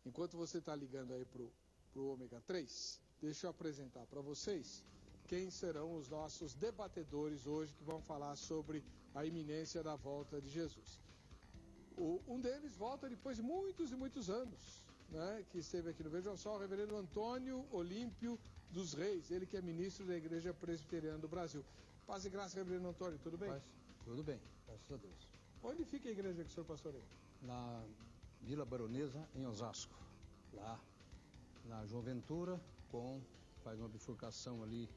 Enquanto você está ligando aí pro ômega 3, deixa eu apresentar para vocês quem serão os nossos debatedores hoje que vão falar sobre a iminência da volta de Jesus. Um deles volta depois de muitos e muitos anos, né, que esteve aqui no Vejam Só, o reverendo Antônio Olímpio dos Reis, ele que é ministro da Igreja Presbiteriana do Brasil. Paz e graça, reverendo Antônio, tudo bem? Tudo bem, graças a Deus. Onde fica a igreja que o senhor pastoreia? Na Vila Baronesa, em Osasco. Lá na João Ventura, faz uma bifurcação ali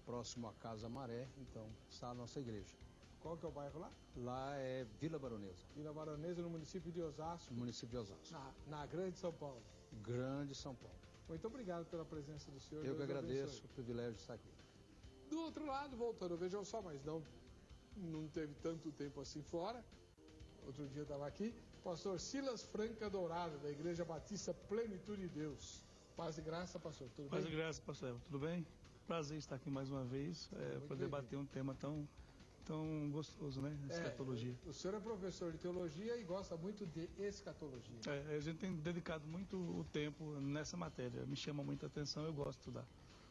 próximo à Casa Maré, então está a nossa igreja. Qual que é o bairro lá? Lá é Vila Baronesa. Vila Baronesa, no município de Osasco. No município de Osasco. Na Grande São Paulo. Grande São Paulo. Muito obrigado pela presença do senhor. Eu que agradeço o privilégio de estar aqui. Do outro lado, voltando, vejam só, mas não teve tanto tempo assim fora. Outro dia eu estava aqui, pastor Silas Franca Dourado, da Igreja Batista Plenitude de Deus. Paz e graça, pastor, tudo bem? Paz e graça, pastor, tudo bem? Prazer estar aqui mais uma vez, para debater um tema tão gostoso, né? Escatologia. O senhor é professor de teologia e gosta muito de escatologia. A gente tem dedicado muito o tempo nessa matéria, me chama muita atenção, eu gosto de estudar.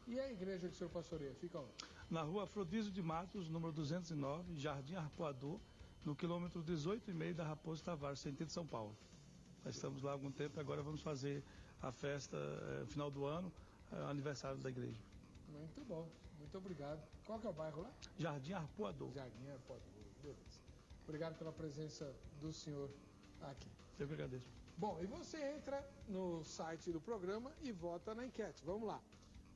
E a igreja que o senhor pastoreia, fica onde? Na rua Afrodísio de Matos, número 209, Jardim Arpoador, no quilômetro 18,5 da Raposo Tavares, sentido São Paulo. Nós estamos lá há algum tempo, agora vamos fazer a festa, final do ano, aniversário da igreja. Muito bom, muito obrigado. Qual que é o bairro lá? Jardim Arpoador. Jardim Arpoador, beleza. Obrigado pela presença do senhor aqui. Eu que agradeço. Bom, e você entra no site do programa e vota na enquete. Vamos lá.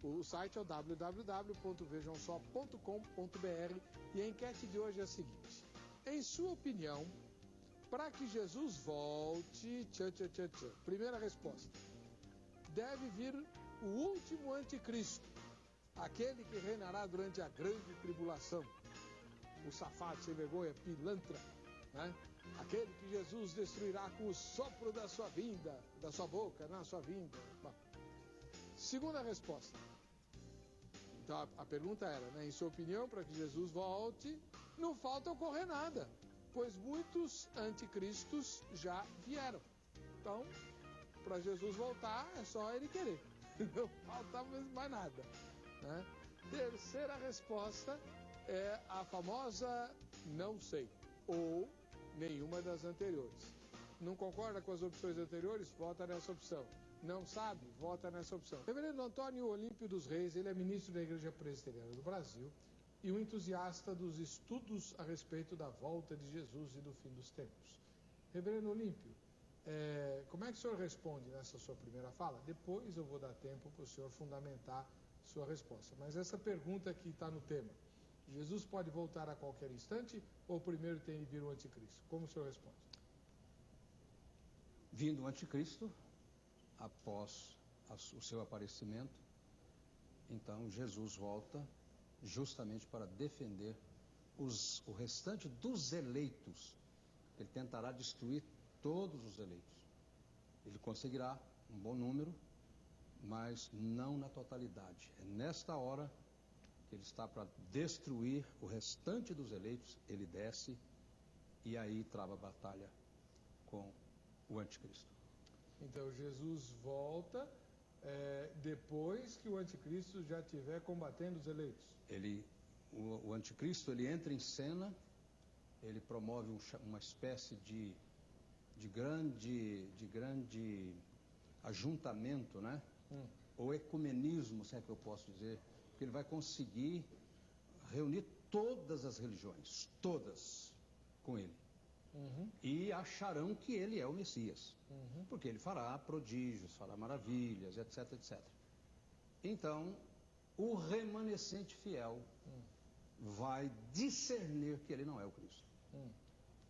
O site é o www.vejamsó.com.br e a enquete de hoje é a seguinte. Em sua opinião, para que Jesus volte... Primeira resposta. Deve vir o último anticristo, aquele que reinará durante a grande tribulação. O safado, sem vergonha, pilantra, né? Aquele que Jesus destruirá com o sopro da sua vinda, da sua boca, na sua vinda. Bom. Segunda resposta. Então a pergunta era, né, em sua opinião, para que Jesus volte, não falta ocorrer nada, pois muitos anticristos já vieram. Então, para Jesus voltar, é só ele querer. Não falta mais nada, né? Terceira resposta é a famosa não sei, ou nenhuma das anteriores. Não concorda com as opções anteriores? Vota nessa opção. Não sabe? Vota nessa opção. Reverendo Antônio Olímpio dos Reis, ele é ministro da Igreja Presbiteriana do Brasil e um entusiasta dos estudos a respeito da volta de Jesus e do fim dos tempos. Reverendo Olímpio, como é que o senhor responde nessa sua primeira fala? Depois eu vou dar tempo para o senhor fundamentar sua resposta. Mas essa pergunta que está no tema, Jesus pode voltar a qualquer instante ou primeiro tem de vir o anticristo? Como o senhor responde? Vindo o anticristo, após o seu aparecimento, então Jesus volta justamente para defender o restante dos eleitos. Ele tentará destruir todos os eleitos. Ele conseguirá um bom número, mas não na totalidade. É nesta hora que ele está para destruir o restante dos eleitos, ele desce e aí trava a batalha com o anticristo. Então Jesus volta depois que o anticristo já estiver combatendo os eleitos. O anticristo, ele entra em cena, ele promove uma espécie de grande ajuntamento, né? Ou ecumenismo, se é que eu posso dizer, porque ele vai conseguir reunir todas as religiões, todas, com ele. E acharão que ele é o Messias, porque ele fará prodígios, fará maravilhas, etc, etc. Então, o remanescente fiel vai discernir que ele não é o Cristo.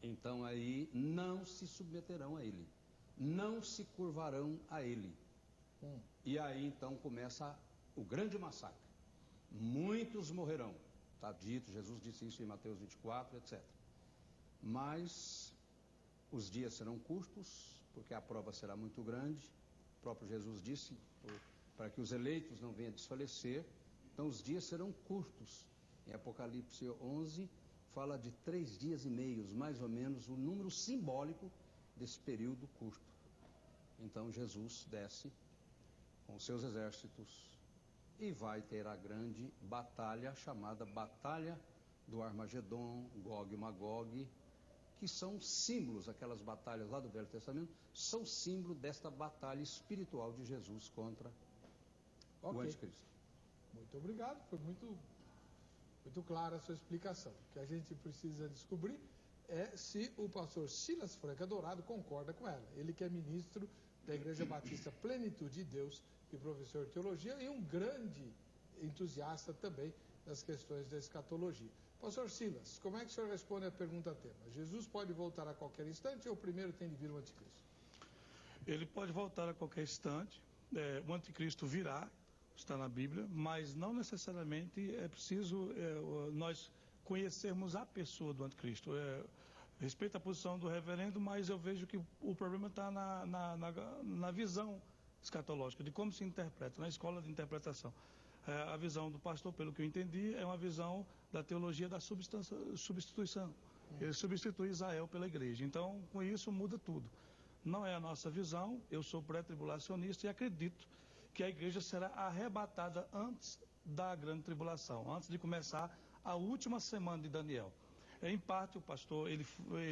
Então aí não se submeterão a ele, não se curvarão a ele. E aí então começa o grande massacre. Muitos morrerão, está dito, Jesus disse isso em Mateus 24, etc. Mas os dias serão curtos, porque a prova será muito grande. O próprio Jesus disse, para que os eleitos não venham desfalecer, então os dias serão curtos. Em Apocalipse 11, fala de 3 dias e meio, mais ou menos, o número simbólico desse período curto. Então Jesus desce com seus exércitos e vai ter a grande batalha chamada Batalha do Armagedon, Gog e Magog, que são símbolos, aquelas batalhas lá do Velho Testamento, são símbolo desta batalha espiritual de Jesus contra o anticristo. Muito obrigado, foi muito clara a sua explicação. O que a gente precisa descobrir é se o pastor Silas Franca Dourado concorda com ela. Ele que é ministro da Igreja Batista Plenitude de Deus e professor de teologia e um grande entusiasta também das questões da escatologia. Pastor Silas, como é que o senhor responde à pergunta tema? Jesus pode voltar a qualquer instante ou primeiro tem de vir o anticristo? Ele pode voltar a qualquer instante, o anticristo virá, está na Bíblia, mas não necessariamente é preciso nós conhecermos a pessoa do anticristo. Respeito a posição do reverendo, mas eu vejo que o problema está na visão escatológica, de como se interpreta, na escola de interpretação. A visão do pastor, pelo que eu entendi, é uma visão da teologia da substituição. Ele substitui Israel pela igreja. Então, com isso, muda tudo. Não é a nossa visão, eu sou pré-tribulacionista e acredito que a igreja será arrebatada antes da grande tribulação, antes de começar a última semana de Daniel. Em parte, o pastor, ele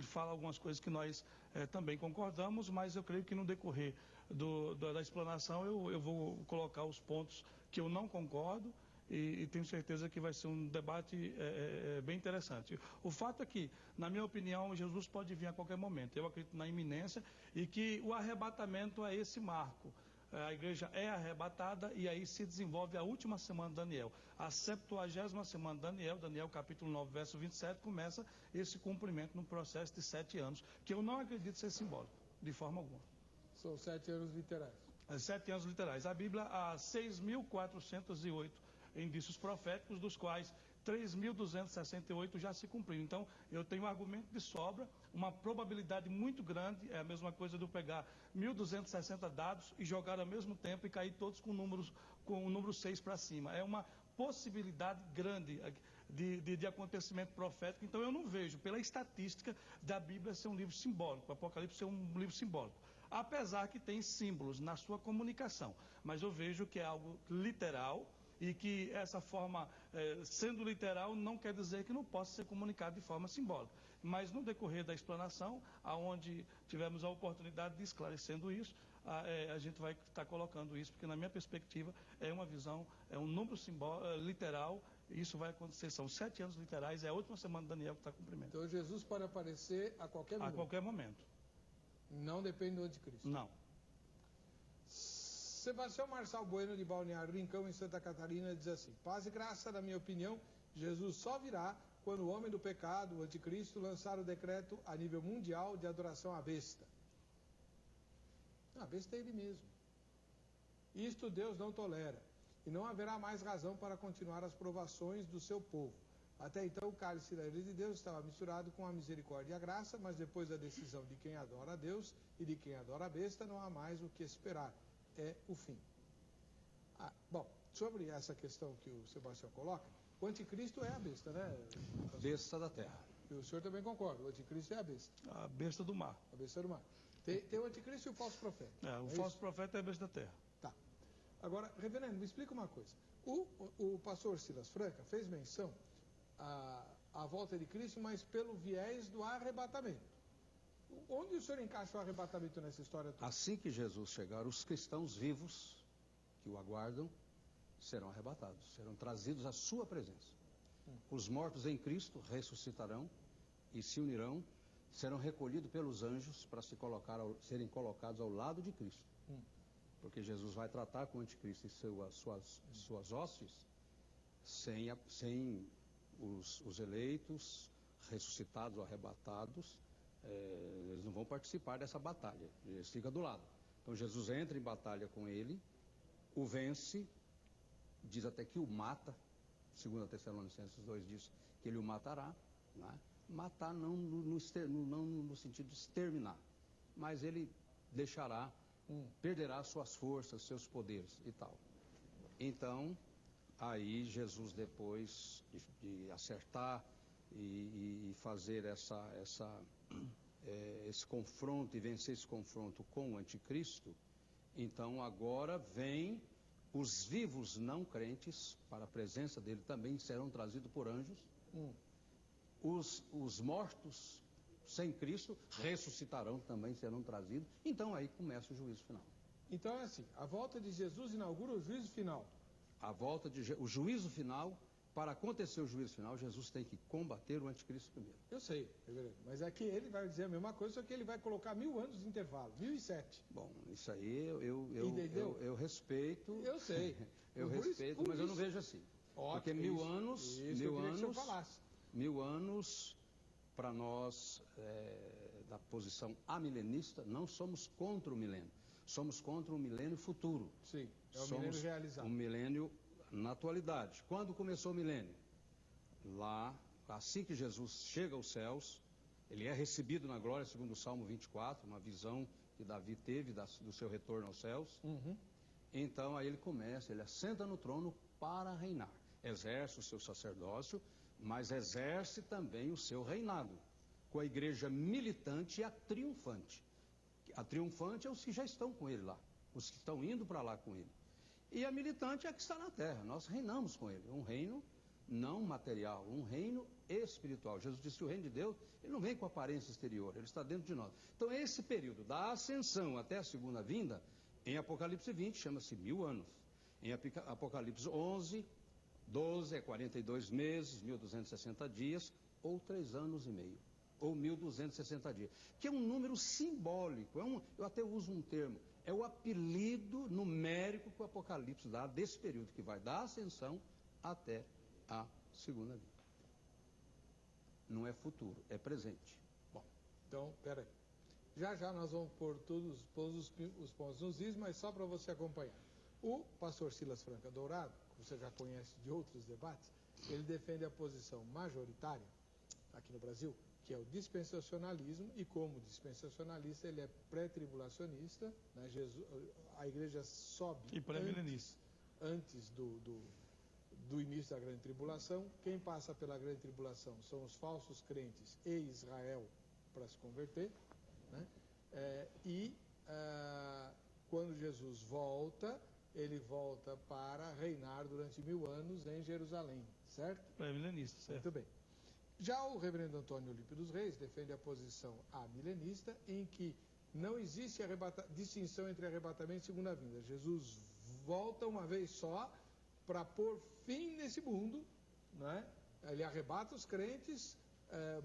fala algumas coisas que nós também concordamos, mas eu creio que no decorrer da explanação eu vou colocar os pontos que eu não concordo e tenho certeza que vai ser um debate bem interessante. O fato é que, na minha opinião, Jesus pode vir a qualquer momento. Eu acredito na iminência e que o arrebatamento é esse marco. A igreja é arrebatada e aí se desenvolve a última semana de Daniel. A 70ª semana de Daniel, Daniel capítulo 9, verso 27, começa esse cumprimento no processo de 7 anos, que eu não acredito ser simbólico, de forma alguma. São 7 anos literais. 7 anos literais. A Bíblia há 6.408 indícios proféticos, dos quais 3.268 já se cumpriram. Então, eu tenho um argumento de sobra, uma probabilidade muito grande, é a mesma coisa de eu pegar 1.260 dados e jogar ao mesmo tempo e cair todos com o número 6 para cima. É uma possibilidade grande de acontecimento profético. Então, eu não vejo, pela estatística da Bíblia, ser um livro simbólico, o Apocalipse ser um livro simbólico. Apesar que tem símbolos na sua comunicação, mas eu vejo que é algo literal, e que essa forma, sendo literal, não quer dizer que não possa ser comunicado de forma simbólica. Mas no decorrer da explanação, aonde tivemos a oportunidade de esclarecendo isso, a gente vai estar colocando isso, porque na minha perspectiva é uma visão, é um número literal, e isso vai acontecer, são 7 anos literais, é a última semana de Daniel que está cumprimentando. Então Jesus pode aparecer a qualquer momento? A qualquer momento. Não depende do anticristo? Não. Sebastião Marçal Bueno, de Balneário Rincão, em Santa Catarina, diz assim: paz e graça, na minha opinião, Jesus só virá quando o homem do pecado, o anticristo, lançar o decreto a nível mundial de adoração à besta. A besta é ele mesmo. Isto Deus não tolera, e não haverá mais razão para continuar as provações do seu povo. Até então, o cálice da ira de Deus estava misturado com a misericórdia e a graça, mas depois da decisão de quem adora a Deus e de quem adora a besta, não há mais o que esperar. É o fim. Bom, sobre essa questão que o Sebastião coloca, o anticristo é a besta, né? A besta da terra. E o senhor também concorda, o anticristo é a besta. A besta do mar. A besta do mar. Tem o anticristo e o falso profeta. O falso profeta é a besta da terra. Tá. Agora, reverendo, me explica uma coisa. O pastor Silas Franca fez menção à volta de Cristo, mas pelo viés do arrebatamento. Onde o senhor encaixa o arrebatamento nessa história toda? Assim que Jesus chegar, os cristãos vivos que o aguardam serão arrebatados, serão trazidos à sua presença. Os mortos em Cristo ressuscitarão e se unirão, serão recolhidos pelos anjos para serem colocados ao lado de Cristo. Porque Jesus vai tratar com o anticristo e suas hostes sem os eleitos, ressuscitados ou arrebatados. Eles não vão participar dessa batalha, eles ficam do lado. Então Jesus entra em batalha com ele, o vence, diz até que o mata, 2 Tessalonicenses 2 diz que ele o matará, né? Matar não no sentido de exterminar, mas ele perderá suas forças, seus poderes e tal. Então, aí Jesus, depois de acertar e fazer esse confronto e vencer esse confronto com o anticristo, então agora vem os vivos não crentes para a presença dele, também serão trazidos por anjos. Os mortos sem Cristo ressuscitarão, também serão trazidos. Então aí começa o juízo final. Então é assim, a volta de Jesus inaugura o juízo final. O juízo final, para acontecer o juízo final, Jesus tem que combater o anticristo primeiro. Eu sei, reverendo, mas é que ele vai dizer a mesma coisa, só que ele vai colocar 1000 anos de intervalo, 1007. Bom, isso aí eu respeito. Eu sei. Eu respeito, mas eu não vejo assim. Ótimo, porque 1000 anos, isso que eu queria que o senhor falasse. 1000 anos, para nós, da posição amilenista, não somos contra o milênio. Somos contra o milênio futuro. Sim, é o milênio realizado. Um milênio na atualidade. Quando começou o milênio? Lá, assim que Jesus chega aos céus, ele é recebido na glória, segundo o Salmo 24, uma visão que Davi teve do seu retorno aos céus. Então, aí ele assenta no trono para reinar. Exerce o seu sacerdócio, mas exerce também o seu reinado, com a igreja militante e a triunfante. A triunfante é os que já estão com ele lá, os que estão indo para lá com ele. E a militante é a que está na terra, nós reinamos com ele, um reino não material, um reino espiritual. Jesus disse que o reino de Deus, ele não vem com aparência exterior, ele está dentro de nós. Então esse período da ascensão até a segunda vinda, em Apocalipse 20, chama-se 1000 anos. Em Apocalipse 11, 12 é 42 meses, 1260 dias, ou 3 anos e meio, ou 1260 dias, que é um número simbólico, eu até uso um termo, é o apelido numérico que o Apocalipse dá desse período, que vai da ascensão até a segunda vinda. Não é futuro, é presente. Bom, então, peraí. Já nós vamos pôr todos os pontos nos is, mas só para você acompanhar. O pastor Silas Franca Dourado, que você já conhece de outros debates, ele defende a posição majoritária aqui no Brasil, que é o dispensacionalismo, e como dispensacionalista ele é pré-tribulacionista, né? A igreja sobe e pré-milenista antes do início da grande tribulação. Quem passa pela grande tribulação são os falsos crentes e Israel para se converter, né? Quando Jesus volta, ele volta para reinar durante 1000 anos em Jerusalém, certo? Pré-milenista, certo. Muito bem. Já o reverendo Antônio Olímpio dos Reis defende a posição amilenista, em que não existe distinção entre arrebatamento e segunda vinda. Jesus volta uma vez só para pôr fim nesse mundo, né? Ele arrebata os crentes,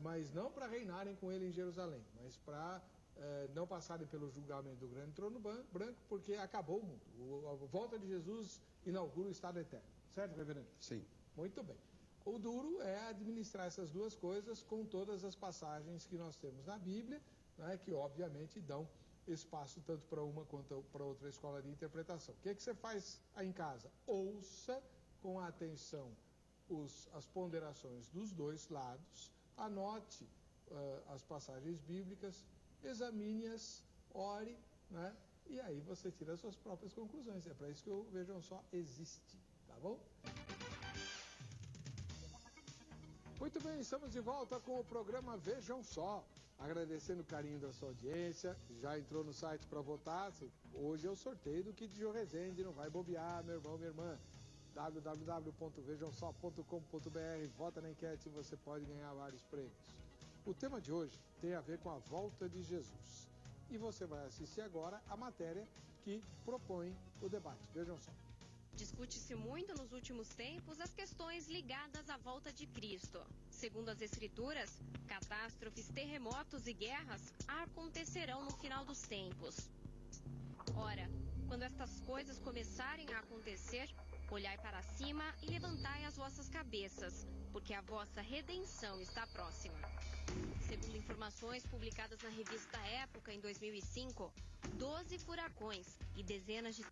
mas não para reinarem com ele em Jerusalém, mas para não passarem pelo julgamento do grande trono branco, porque acabou o mundo. A volta de Jesus inaugura o estado eterno. Certo, reverendo? Sim. Muito bem. O duro é administrar essas duas coisas com todas as passagens que nós temos na Bíblia, né, que obviamente dão espaço tanto para uma quanto para outra escola de interpretação. O que você faz aí em casa? Ouça com atenção as ponderações dos dois lados, anote as passagens bíblicas, examine-as, ore, né, e aí você tira as suas próprias conclusões. É para isso que o Vejam Só existe, tá bom? Muito bem, estamos de volta com o programa Vejam Só. Agradecendo o carinho da sua audiência. Já entrou no site para votar? Hoje é o sorteio do kit de João Rezende, não vai bobear, meu irmão, minha irmã. www.vejamsó.com.br. Vota na enquete e você pode ganhar vários prêmios. O tema de hoje tem a ver com a volta de Jesus. E você vai assistir agora a matéria que propõe o debate. Vejam só. Discute-se muito nos últimos tempos as questões ligadas à volta de Cristo. Segundo as Escrituras, catástrofes, terremotos e guerras acontecerão no final dos tempos. Ora, quando estas coisas começarem a acontecer, olhai para cima e levantai as vossas cabeças, porque a vossa redenção está próxima. Segundo informações publicadas na revista Época em 2005, 12 furacões e dezenas de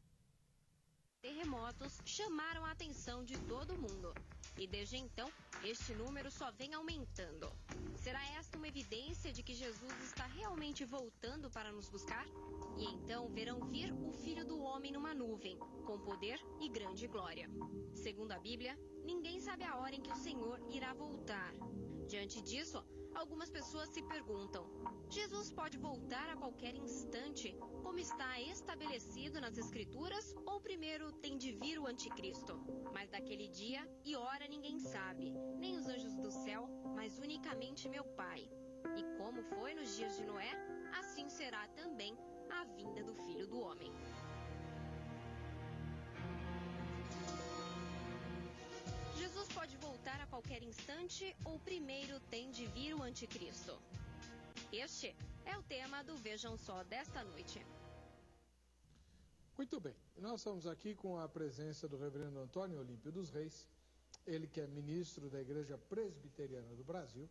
terremotos chamaram a atenção de todo mundo. E desde então, este número só vem aumentando. Será esta uma evidência de que Jesus está realmente voltando para nos buscar? E então verão vir o Filho do Homem numa nuvem, com poder e grande glória. Segundo a Bíblia, ninguém sabe a hora em que o Senhor irá voltar. Diante disso, algumas pessoas se perguntam: Jesus pode voltar a qualquer instante, como está estabelecido nas Escrituras, ou primeiro tem de vir o anticristo? Mas daquele dia e hora ninguém sabe, nem os anjos do céu, mas unicamente meu Pai. E como foi nos dias de Noé, assim será também a vinda do Filho do Homem. Jesus pode voltar a qualquer instante ou primeiro tem de vir o anticristo? Este é o tema do Vejam Só desta noite. Muito bem, nós estamos aqui com a presença do reverendo Antônio Olímpio dos Reis, ele que é ministro da Igreja Presbiteriana do Brasil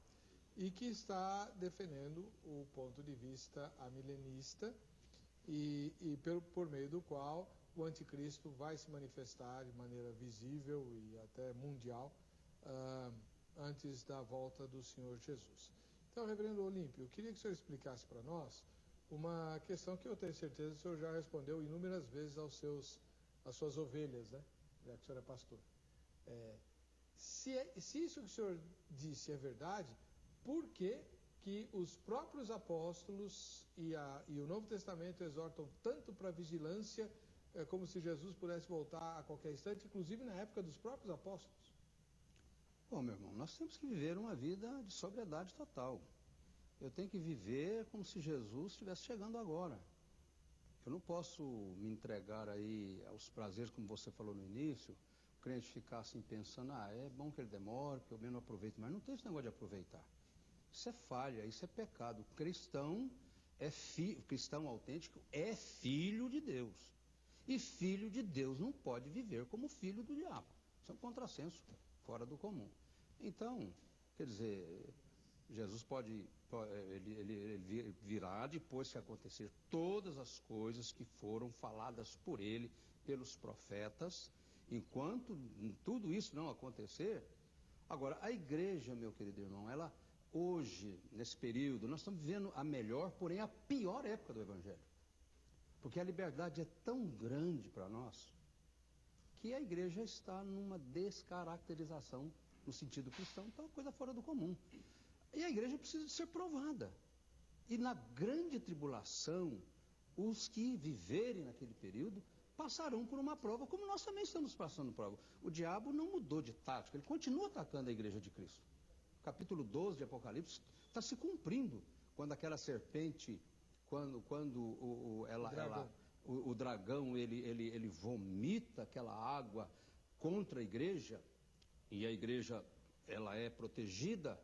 e que está defendendo o ponto de vista amilenista e por meio do qual o anticristo vai se manifestar de maneira visível e até mundial antes da volta do Senhor Jesus. Então, reverendo Olímpio, eu queria que o senhor explicasse para nós uma questão que eu tenho certeza que o senhor já respondeu inúmeras vezes às suas ovelhas, né? Já que o senhor é pastor. Se isso que o senhor disse é verdade, por que os próprios apóstolos e o Novo Testamento exortam tanto para a vigilância, como se Jesus pudesse voltar a qualquer instante, inclusive na época dos próprios apóstolos? Bom, meu irmão, nós temos que viver uma vida de sobriedade total. Eu tenho que viver como se Jesus estivesse chegando agora. Eu não posso me entregar aí aos prazeres, como você falou no início, o crente ficar assim pensando, é bom que ele demore, que eu mesmo aproveito, mas não tem esse negócio de aproveitar. Isso é falha, isso é pecado. O cristão cristão autêntico é filho de Deus. E filho de Deus não pode viver como filho do diabo. Isso é um contrassenso fora do comum. Então, quer dizer, Jesus ele virá depois que acontecer todas as coisas que foram faladas por ele, pelos profetas. Enquanto tudo isso não acontecer, agora, a igreja, meu querido irmão, ela hoje, nesse período, nós estamos vivendo a melhor, porém a pior época do Evangelho. Porque a liberdade é tão grande para nós, que a igreja está numa descaracterização no sentido cristão, então é coisa fora do comum. E a igreja precisa de ser provada. E na grande tribulação, os que viverem naquele período passarão por uma prova, como nós também estamos passando prova. O diabo não mudou de tática, ele continua atacando a igreja de Cristo. Capítulo 12 de Apocalipse está se cumprindo, quando aquela serpente, o dragão ele vomita aquela água contra a igreja, e a igreja ela é protegida,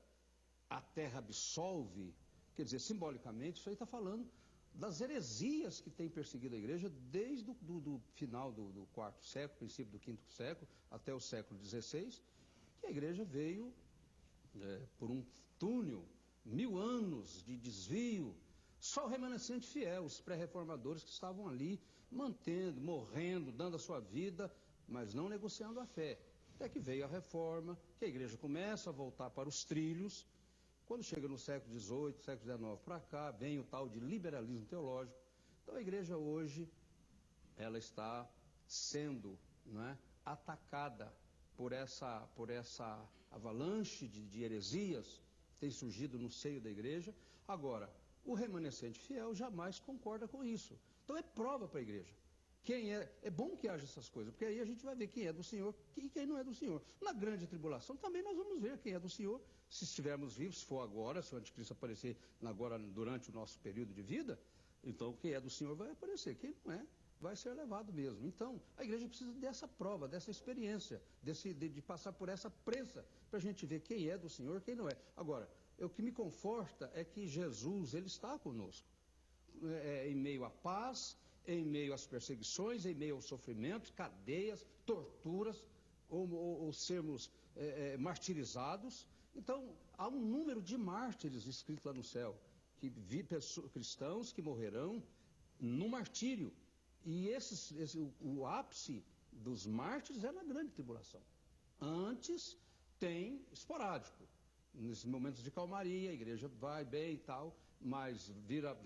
a terra absolve. Quer dizer, simbolicamente, isso aí está falando das heresias que tem perseguido a igreja desde o final do quarto século, princípio do quinto século, até o século XVI, que a igreja veio por um túnel, 1000 anos de desvio. Só o remanescente fiel, os pré-reformadores que estavam ali, mantendo, morrendo, dando a sua vida, mas não negociando a fé. Até que veio a reforma, que a igreja começa a voltar para os trilhos. Quando chega no século XVIII, século XIX para cá, vem o tal de liberalismo teológico. Então a igreja hoje, ela está sendo atacada por essa avalanche de heresias que tem surgido no seio da igreja. Agora, o remanescente fiel jamais concorda com isso. Então é prova para a igreja. É bom que haja essas coisas, porque aí a gente vai ver quem é do Senhor e quem não é do Senhor. Na grande tribulação também nós vamos ver quem é do Senhor, se estivermos vivos, se for agora, se o anticristo aparecer agora durante o nosso período de vida, então quem é do Senhor vai aparecer, quem não é, vai ser levado mesmo. Então, a igreja precisa dessa prova, dessa experiência, de passar por essa prensa, para a gente ver quem é do Senhor e quem não é. Agora, o que me conforta é que Jesus, ele está conosco, em meio à paz, em meio às perseguições, em meio aos sofrimentos, cadeias, torturas, ou sermos martirizados. Então, há um número de mártires escrito lá no céu, cristãos que morrerão no martírio. E o ápice dos mártires é na grande tribulação. Antes tem esporádico. Nesses momentos de calmaria, a igreja vai bem e tal, mas vira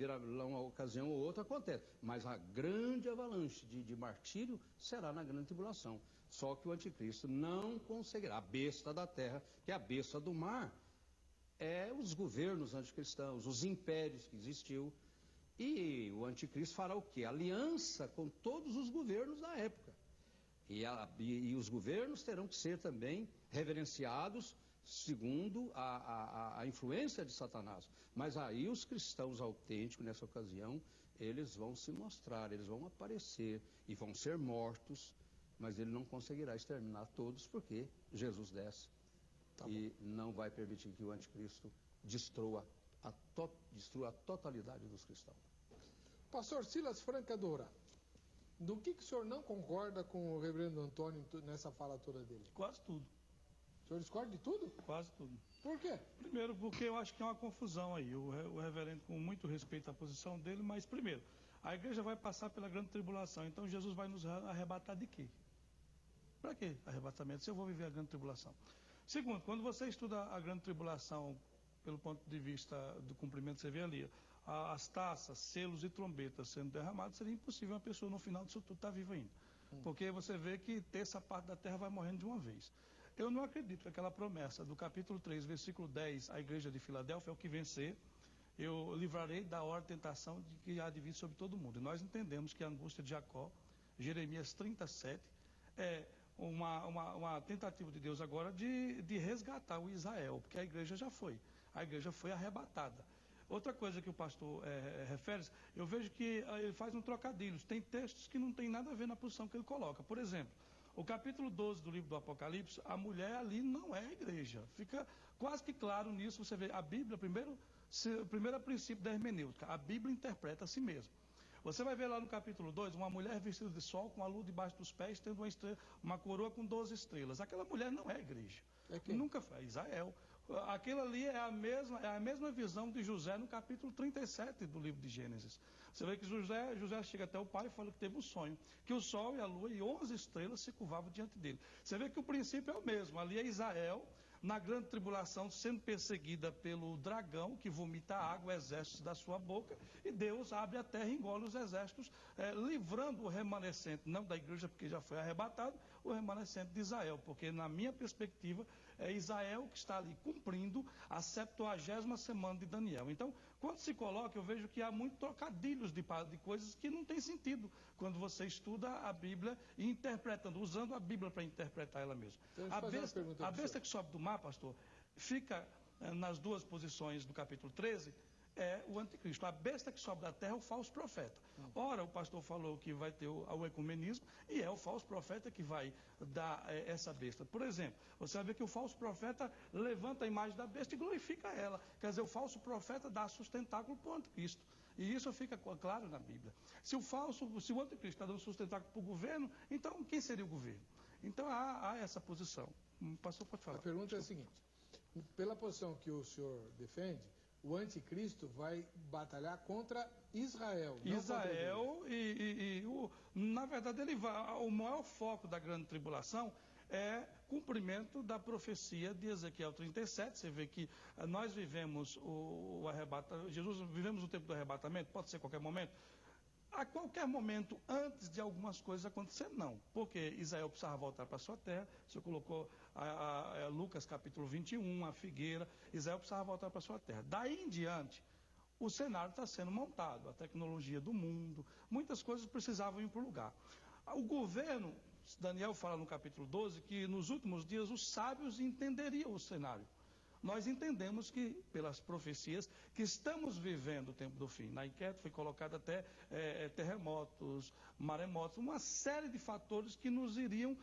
uma ocasião ou outra, acontece. Mas a grande avalanche de martírio será na grande tribulação. Só que o anticristo não conseguirá. A besta da terra, que é a besta do mar, é os governos anticristãos, os impérios que existiu. E o anticristo fará o quê? Aliança com todos os governos da época. E os governos terão que ser também reverenciados segundo a influência de Satanás. Mas aí os cristãos autênticos, nessa ocasião, eles vão se mostrar, eles vão aparecer e vão ser mortos, mas ele não conseguirá exterminar todos, porque Jesus desce e não vai permitir que o anticristo destrua a totalidade dos cristãos. Pastor Silas Francadora, do que o senhor não concorda com o reverendo Antônio nessa fala toda dele? Quase tudo. O senhor discorda de tudo? Quase tudo. Por quê? Primeiro, porque eu acho que é uma confusão aí. O reverendo, com muito respeito à posição dele, mas primeiro, a igreja vai passar pela grande tribulação, então Jesus vai nos arrebatar de quê? Para quê arrebatamento, se eu vou viver a grande tribulação? Segundo, quando você estuda a grande tribulação pelo ponto de vista do cumprimento, você vê ali as taças, selos e trombetas sendo derramados, seria impossível uma pessoa no final disso tudo estar viva ainda. Porque você vê que terça parte da terra vai morrendo de uma vez. Eu não acredito que aquela promessa do capítulo 3, versículo 10, a igreja de Filadélfia é o que vencer. Eu livrarei da hora de tentação de que há de vir sobre todo mundo. E nós entendemos que a angústia de Jacó, Jeremias 37, é uma tentativa de Deus agora de resgatar o Israel, porque a igreja já foi. A igreja foi arrebatada. Outra coisa que o pastor refere, eu vejo que ele faz um trocadilho. Tem textos que não tem nada a ver na posição que ele coloca. Por exemplo, o capítulo 12 do livro do Apocalipse, a mulher ali não é a igreja. Fica quase que claro nisso. Você vê a Bíblia, primeiro princípio da hermenêutica, a Bíblia interpreta a si mesma. Você vai ver lá no capítulo 2, uma mulher vestida de sol, com a lua debaixo dos pés, tendo uma coroa com 12 estrelas. Aquela mulher não é a igreja. É quem? Nunca foi, Israel. Aquilo ali é a mesma visão de José no capítulo 37 do livro de Gênesis. Você vê que José chega até o pai e fala que teve um sonho, que o sol e a lua e 11 estrelas se curvavam diante dele. Você vê que o princípio é o mesmo. Ali é Israel, na grande tribulação, sendo perseguida pelo dragão, que vomita água, exércitos da sua boca, e Deus abre a terra e engole os exércitos, livrando o remanescente, não da igreja, porque já foi arrebatado, o remanescente de Israel, porque na minha perspectiva, é Israel que está ali cumprindo a 70ª semana de Daniel. Então, quando se coloca, eu vejo que há muito trocadilhos de coisas que não tem sentido quando você estuda a Bíblia e interpretando, usando a Bíblia para interpretar ela mesma. Então, a besta que sobe do mar, pastor, fica nas duas posições do capítulo 13, é o anticristo. A besta que sobe da terra é o falso profeta. Ora, o pastor falou que vai ter o ecumenismo e é o falso profeta que vai dar essa besta. Por exemplo, você vai ver que o falso profeta levanta a imagem da besta e glorifica ela. Quer dizer, o falso profeta dá sustentáculo para o anticristo. E isso fica claro na Bíblia. Se o anticristo está dando sustentáculo para o governo, então quem seria o governo? Então há essa posição. O pastor pode falar. A pergunta é a seguinte: pela posição que o senhor defende, o anticristo vai batalhar contra Israel. Israel na verdade, o maior foco da grande tribulação é cumprimento da profecia de Ezequiel 37. Você vê que nós vivemos o arrebatamento, vivemos o tempo do arrebatamento, pode ser a qualquer momento. A qualquer momento, antes de algumas coisas acontecer, não. Porque Israel precisava voltar para a sua terra. O senhor colocou Lucas capítulo 21, a figueira. Israel precisava voltar para a sua terra. Daí em diante, o cenário está sendo montado. A tecnologia do mundo, muitas coisas precisavam ir para o lugar. O governo, Daniel fala no capítulo 12, que nos últimos dias os sábios entenderiam o cenário. Nós entendemos que, pelas profecias, que estamos vivendo o tempo do fim. Na enquete foi colocado até terremotos, maremotos, uma série de fatores que nos iriam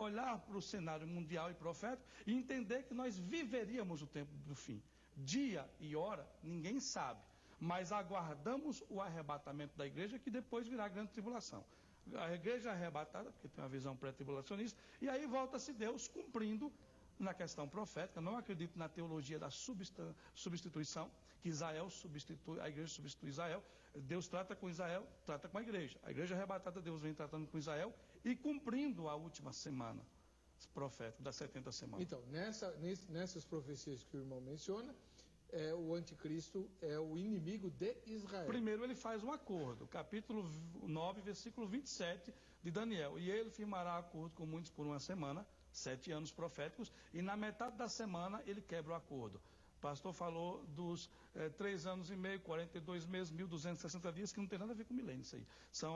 olhar para o cenário mundial e profético e entender que nós viveríamos o tempo do fim. Dia e hora, ninguém sabe, mas aguardamos o arrebatamento da igreja, que depois virá a grande tribulação. A igreja é arrebatada, porque tem uma visão pré-tribulacionista, e aí volta-se Deus cumprindo na questão profética. Não acredito na teologia da substituição, que Israel substitui, a igreja substitui Israel. Deus trata com Israel, trata com a igreja. A igreja arrebatada, Deus vem tratando com Israel e cumprindo a última semana profética, das 70 semanas. Então, nessas profecias que o irmão menciona, o anticristo é o inimigo de Israel. Primeiro ele faz um acordo, capítulo 9, versículo 27 de Daniel. E ele firmará acordo com muitos por uma semana, 7 anos proféticos, e na metade da semana ele quebra o acordo. O pastor falou dos 3 anos e meio, 42 meses, 1.260 dias, que não tem nada a ver com milênio isso aí.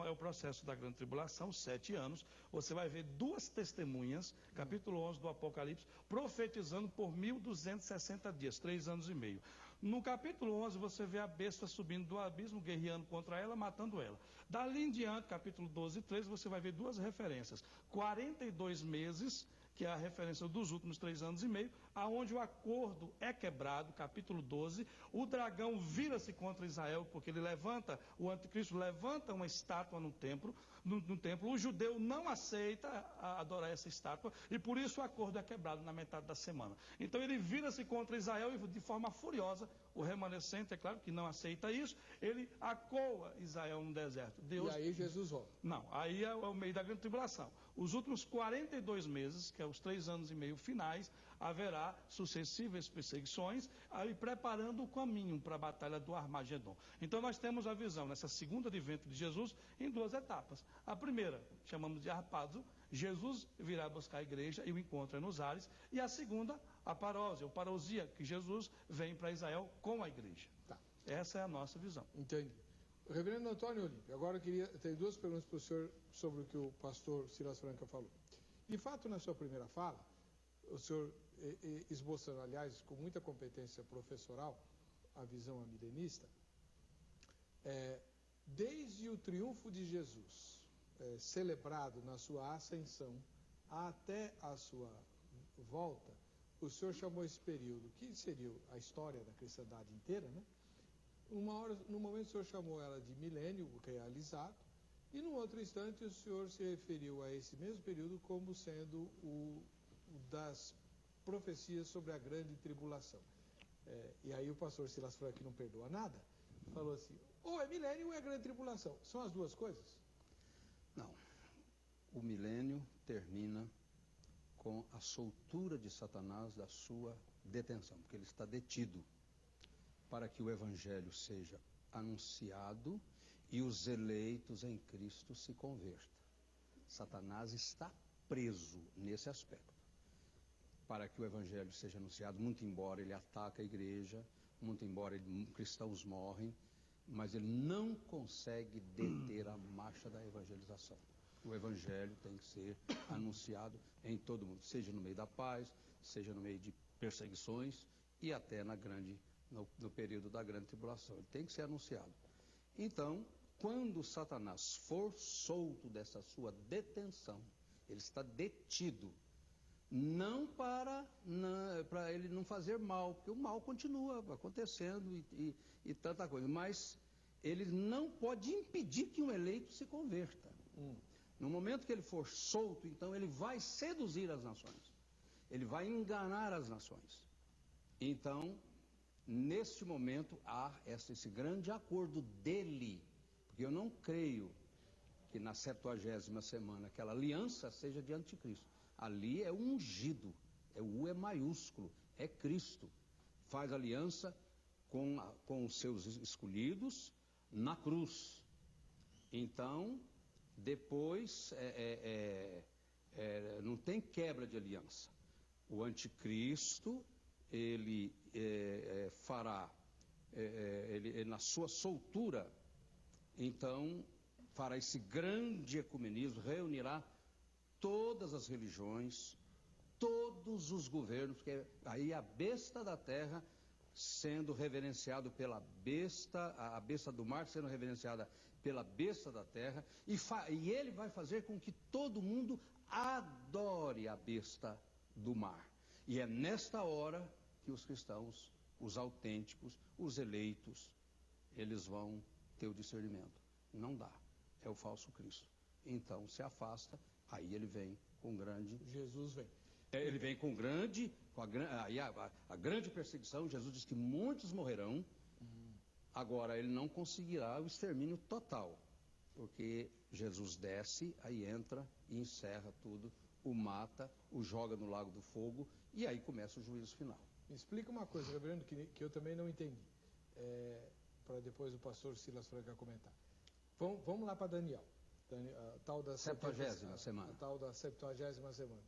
É o processo da grande tribulação, 7 anos. Você vai ver 2 testemunhas, capítulo 11 do Apocalipse, profetizando por 1.260 dias, 3 anos e meio. No capítulo 11, você vê a besta subindo do abismo, guerreando contra ela, matando ela. Dali em diante, capítulo 12 e 13, você vai ver 2 referências. 42 meses, que é a referência dos últimos 3 anos e meio, aonde o acordo é quebrado, capítulo 12, o dragão vira-se contra Israel, porque ele levanta, o anticristo levanta uma estátua no templo, o judeu não aceita adorar essa estátua, e por isso o acordo é quebrado na metade da semana. Então ele vira-se contra Israel e de forma furiosa, o remanescente, é claro que não aceita isso, ele acoa Israel no deserto. E aí Jesus volta. Não, aí é o meio da grande tribulação. Os últimos 42 meses, que é os 3 anos e meio finais, haverá sucessivas perseguições, aí preparando o caminho para a batalha do Armagedon. Então nós temos a visão, nessa segunda advento de Jesus, em 2 etapas. A primeira, chamamos de harpazo, Jesus virá buscar a igreja e o encontra nos ares. E a segunda, a parousia, ou parousia, que Jesus vem para Israel com a igreja. Tá. Essa é a nossa visão. Entendi. Reverendo Antônio Olímpio, agora eu tenho 2 perguntas para o senhor sobre o que o pastor Silas Franca falou. De fato, na sua primeira fala, o senhor esboçando, aliás, com muita competência professoral, a visão amilenista, desde o triunfo de Jesus, celebrado na sua ascensão, até a sua volta, o senhor chamou esse período, que seria a história da cristandade inteira, né? No momento o senhor chamou ela de milênio realizado, e no outro instante o senhor se referiu a esse mesmo período como sendo o das profecias sobre a grande tribulação. E aí o pastor Silas Franca, que não perdoa nada, falou assim, ou é milênio ou é grande tribulação. São as 2 coisas? Não. O milênio termina com a soltura de Satanás da sua detenção, porque ele está detido para que o evangelho seja anunciado e os eleitos em Cristo se convertam. Satanás está preso nesse aspecto. Para que o evangelho seja anunciado, muito embora ele ataque a igreja, muito embora cristãos morrem, mas ele não consegue deter a marcha da evangelização. O evangelho tem que ser anunciado em todo mundo, seja no meio da paz, seja no meio de perseguições e até no período da grande tribulação. Ele tem que ser anunciado. Então, quando Satanás for solto dessa sua detenção, ele está detido, não para ele não fazer mal, porque o mal continua acontecendo e tanta coisa, mas ele não pode impedir que um eleito se converta. No momento que ele for solto, então ele vai seduzir as nações, ele vai enganar as nações. Então, neste momento, há esse grande acordo dele, porque eu não creio que na 70ª semana aquela aliança seja de anticristo. Ali é o ungido, o U é maiúsculo, é Cristo. Faz aliança com os seus escolhidos na cruz. Então, depois não tem quebra de aliança. O anticristo, ele fará, ele na sua soltura, então fará esse grande ecumenismo, reunirá todas as religiões, todos os governos, porque aí a besta da terra sendo reverenciado pela besta, a besta do mar sendo reverenciada pela besta da terra, e ele vai fazer com que todo mundo adore a besta do mar. E é nesta hora que os cristãos, os autênticos, os eleitos, eles vão ter o discernimento. Não dá, é o falso Cristo. Então se afasta. Aí ele vem com grande... Jesus vem. Ele vem com a grande perseguição. Jesus diz que muitos morrerão. Agora, ele não conseguirá o extermínio total, porque Jesus desce, aí entra e encerra tudo, o mata, o joga no lago do fogo, e aí começa o juízo final. Me explica uma coisa, reverendo, que eu também não entendi, para depois o pastor Silas Franca comentar. Vamos lá para Daniel. A tal da 70ª semana. A tal da 70ª semana.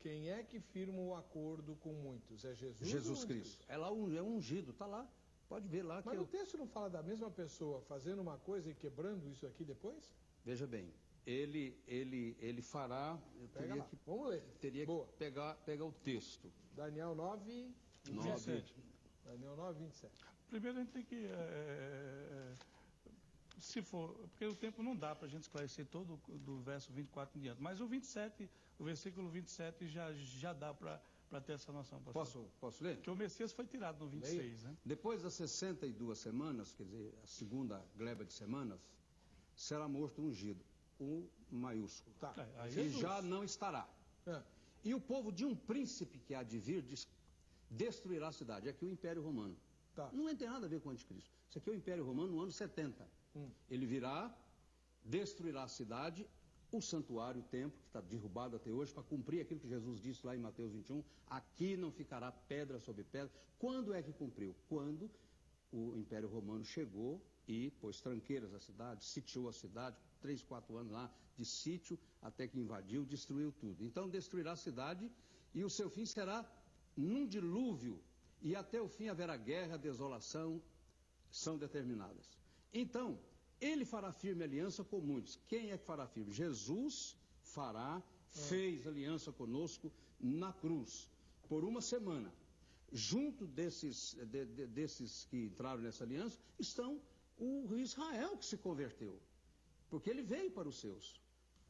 Quem é que firma o acordo com muitos? É Jesus? Jesus Cristo. É lá, é ungido, está lá. Pode ver lá. Mas o texto não fala da mesma pessoa fazendo uma coisa e quebrando isso aqui depois? Veja bem, ele fará... Vamos ler. Teria que pegar o texto. Daniel 9, 27. Daniel 9, 27. Primeiro a gente tem que... se for, porque o tempo não dá para a gente esclarecer todo do verso 24 em diante, mas o 27, o versículo 27 já dá para ter essa noção. Posso ler? Porque o Messias foi tirado no 26, né? Depois das 62 semanas, quer dizer, a segunda gleba de semanas, será morto ungido, um maiúsculo, e já não estará. E o povo de um príncipe que há de vir destruirá a cidade. É aqui o Império Romano. Não tem nada a ver com o Anticristo. Isso aqui é o Império Romano no ano 70. Ele virá, destruirá a cidade, o santuário, o templo, que está derrubado até hoje, para cumprir aquilo que Jesus disse lá em Mateus 21, aqui não ficará pedra sobre pedra. Quando é que cumpriu? Quando o Império Romano chegou e pôs tranqueiras à cidade, sitiou a cidade, 3, 4 anos lá de sítio, até que invadiu, destruiu tudo. Então destruirá a cidade e o seu fim será num dilúvio, e até o fim haverá guerra, desolação, são determinadas. Então, ele fará firme aliança com muitos. Quem é que fará firme? Jesus fez aliança conosco na cruz, por uma semana. Junto desses que entraram nessa aliança, estão o Israel que se converteu. Porque ele veio para os seus.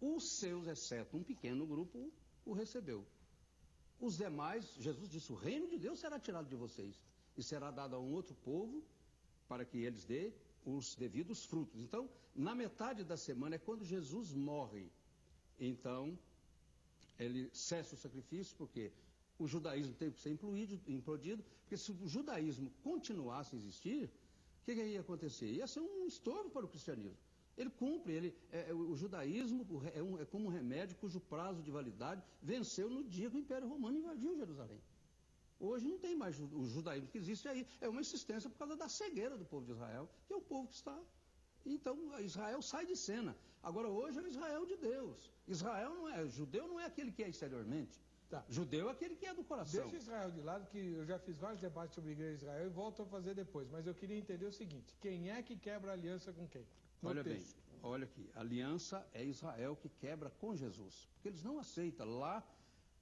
Os seus, exceto um pequeno grupo, o recebeu. Os demais, Jesus disse, o reino de Deus será tirado de vocês e será dado a um outro povo para que eles dê os devidos frutos. Então, na metade da semana é quando Jesus morre. Então, ele cessa o sacrifício, porque o judaísmo tem que ser implodido, porque se o judaísmo continuasse a existir, o que ia acontecer? Ia ser um estorvo para o cristianismo. Ele cumpre, o judaísmo é como um remédio cujo prazo de validade venceu no dia que o Império Romano invadiu Jerusalém. Hoje não tem mais o judaísmo que existe aí. É uma insistência por causa da cegueira do povo de Israel, que é o povo que está. Então, Israel sai de cena. Agora, hoje é o Israel de Deus. Judeu não é aquele que é exteriormente. Judeu é aquele que é do coração. Deixa Israel de lado, que eu já fiz vários debates sobre a igreja de Israel e volto a fazer depois. Mas eu queria entender o seguinte, quem é que quebra a aliança com quem? Olha bem, olha aqui, a aliança é Israel que quebra com Jesus, porque eles não aceitam lá,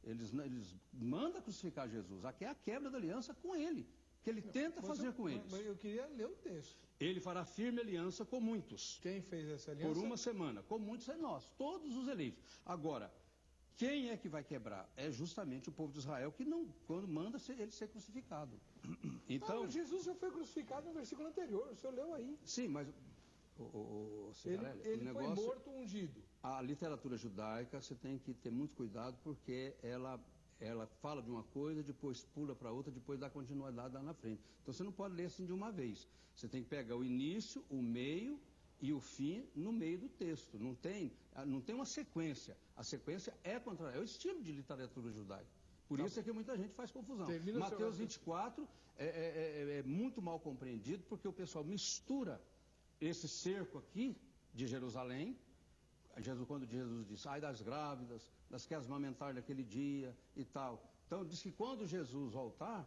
eles mandam crucificar Jesus, aqui é a quebra da aliança com ele, que ele tenta fazer com eles. Mas eu queria ler o texto. Ele fará firme aliança com muitos. Quem fez essa aliança? Por uma semana, com muitos é nós, todos os eleitos. Agora, quem é que vai quebrar? É justamente o povo de Israel, que não, quando manda ele ser crucificado. Então, Jesus já foi crucificado no versículo anterior, o senhor leu aí. Sim, mas... Ele foi morto ungido. A literatura judaica, você tem que ter muito cuidado, porque ela fala de uma coisa, depois pula para outra, depois dá continuidade lá na frente. Então você não pode ler assim de uma vez. Você tem que pegar o início, o meio e o fim no meio do texto. Não tem uma sequência. A sequência é o estilo de literatura judaica. Por isso é que muita gente faz confusão. Mateus 24 é muito mal compreendido, porque o pessoal mistura esse cerco aqui de Jerusalém, quando Jesus disse, ai das grávidas, das que amamentar naquele dia e tal. Então diz que quando Jesus voltar,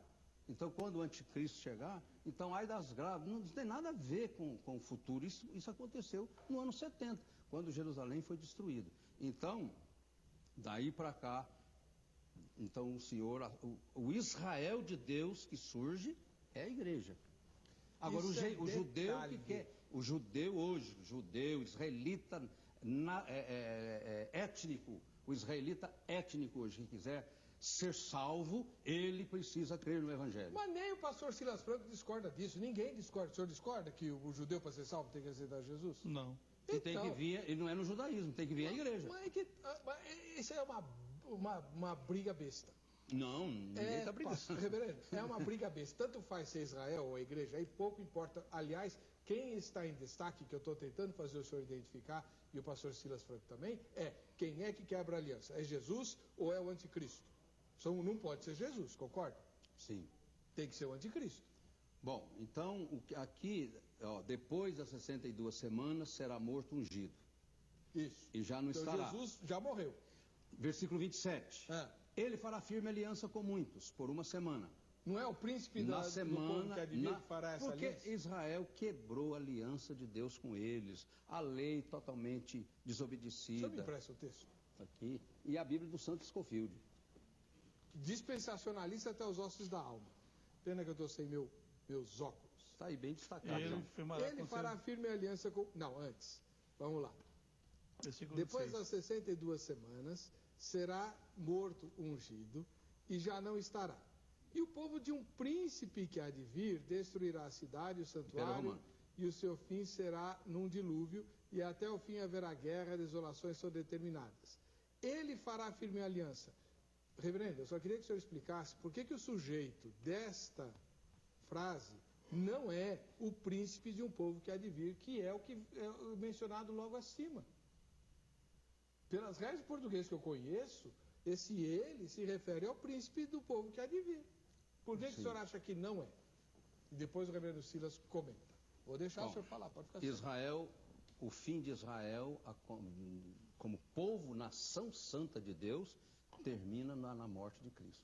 então quando o anticristo chegar, então ai das grávidas, não tem nada a ver com o futuro. Isso aconteceu no ano 70, quando Jerusalém foi destruído. Então, daí para cá, então o Israel de Deus que surge é a igreja. Agora o judeu que quer... O judeu hoje, israelita étnico, o israelita étnico hoje, que quiser ser salvo, ele precisa crer no Evangelho. Mas nem o pastor Silas Franco discorda disso, ninguém discorda. O senhor discorda que o judeu, para ser salvo, tem que aceitar Jesus? Não. Então, tem que vir, ele não é no judaísmo, tem que vir à igreja. Mas isso é uma briga besta. Não, ninguém está brigando. É uma briga besta. Tanto faz ser Israel ou a igreja, aí pouco importa. Aliás, quem está em destaque, que eu estou tentando fazer o senhor identificar, e o pastor Silas Franco também, quem é que quebra a aliança? É Jesus ou é o anticristo? Não pode ser Jesus, concorda? Sim. Tem que ser o anticristo. Bom, então, aqui, depois das 62 semanas, será morto ungido. Isso. E já não estará. Jesus já morreu. Versículo 27. Ele fará firme aliança com muitos, por uma semana. Não é o príncipe Na do semana, povo que há de vir que fará essa porque aliança? Israel quebrou a aliança de Deus com eles, a lei totalmente desobedecida. Você me empresta o texto? Aqui, e a Bíblia do Santo Scofield. Dispensacionalista até os ossos da alma. Pena que eu estou sem meus óculos. Está aí bem destacado. Ele fará firme aliança com... Não, antes. Vamos lá. Versículo Depois 26. das 62 semanas, será morto ungido e já não estará. E o povo de um príncipe que há de vir destruirá a cidade e o santuário, e o seu fim será num dilúvio, e até o fim haverá guerra, desolações são determinadas. Ele fará firme aliança. Reverendo, eu só queria que o senhor explicasse por que o sujeito desta frase não é o príncipe de um povo que há de vir, que é o que é mencionado logo acima. Pelas regras portuguesas que eu conheço, esse ele se refere ao príncipe do povo que há de vir. Por que o senhor acha que não é? E depois o reverendo Silas comenta. Vou deixar o senhor falar, pode ficar Israel, o fim de Israel, como povo, nação santa de Deus, termina na morte de Cristo.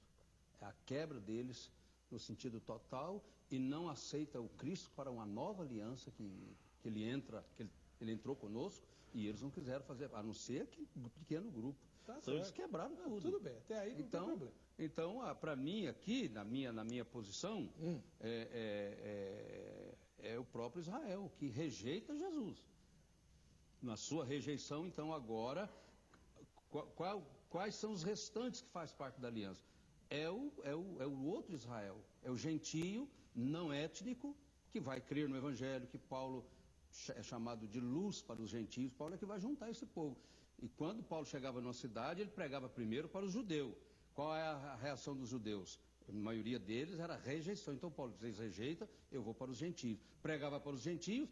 É a quebra deles no sentido total e não aceita o Cristo para uma nova aliança que ele entrou conosco e eles não quiseram fazer, a não ser que um pequeno grupo. Tá, então eles quebraram tudo. Tudo bem, até aí não tem problema. Então, para mim aqui, na minha posição, é o próprio Israel que rejeita Jesus. Na sua rejeição, então agora, quais são os restantes que faz parte da aliança? É o outro Israel, é o gentio não étnico que vai crer no Evangelho, que Paulo é chamado de luz para os gentios. Paulo é que vai juntar esse povo. E quando Paulo chegava numa cidade, ele pregava primeiro para os judeus. Qual é a reação dos judeus? A maioria deles era rejeição. Então Paulo, vocês rejeitam, eu vou para os gentios. Pregava para os gentios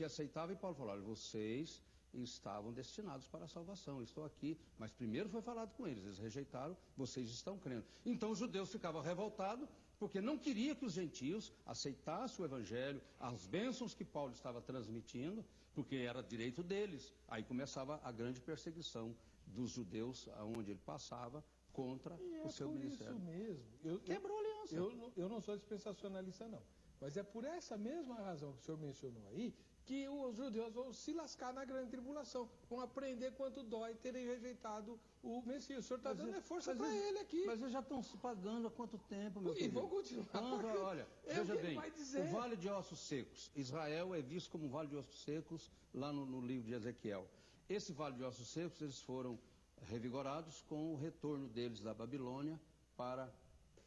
aceitavam e Paulo falou, olha, vocês estavam destinados para a salvação, eu estou aqui. Mas primeiro foi falado com eles rejeitaram, vocês estão crendo. Então os judeus ficavam revoltados, porque não queria que os gentios aceitassem o evangelho, as bênçãos que Paulo estava transmitindo, porque era direito deles. Aí começava a grande perseguição dos judeus, aonde ele passava, contra o seu ministério. Isso mesmo. Quebrou a aliança. Eu não sou dispensacionalista, não. Mas é por essa mesma razão que o senhor mencionou aí, que os judeus vão se lascar na grande tribulação. Vão aprender quanto dói terem rejeitado o Messias. O senhor está dando força para ele aqui. Mas eles já estão se pagando há quanto tempo, meu querido? E vão continuar. Olha, veja bem, o Vale de Ossos Secos. Israel é visto como um Vale de Ossos Secos lá no livro de Ezequiel. Esse Vale de Ossos Secos, eles foram revigorados com o retorno deles da Babilônia para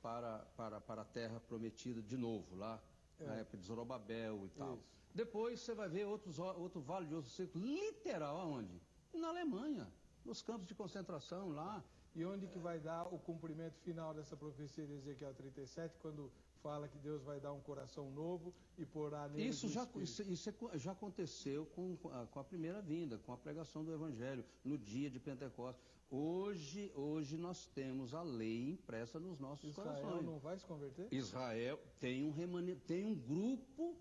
a terra prometida de novo, lá na época de Zorobabel e tal. Isso. Depois você vai ver outro Vale de Ossos Secos, literal, aonde? Na Alemanha, nos campos de concentração lá. E onde que vai dar o cumprimento final dessa profecia de Ezequiel 37, quando fala que Deus vai dar um coração novo e porá nele isso já aconteceu com a primeira vinda, com a pregação do Evangelho, no dia de Pentecostes. Hoje nós temos a lei impressa nos nossos corações. Israel não vai se converter? Israel tem um grupo,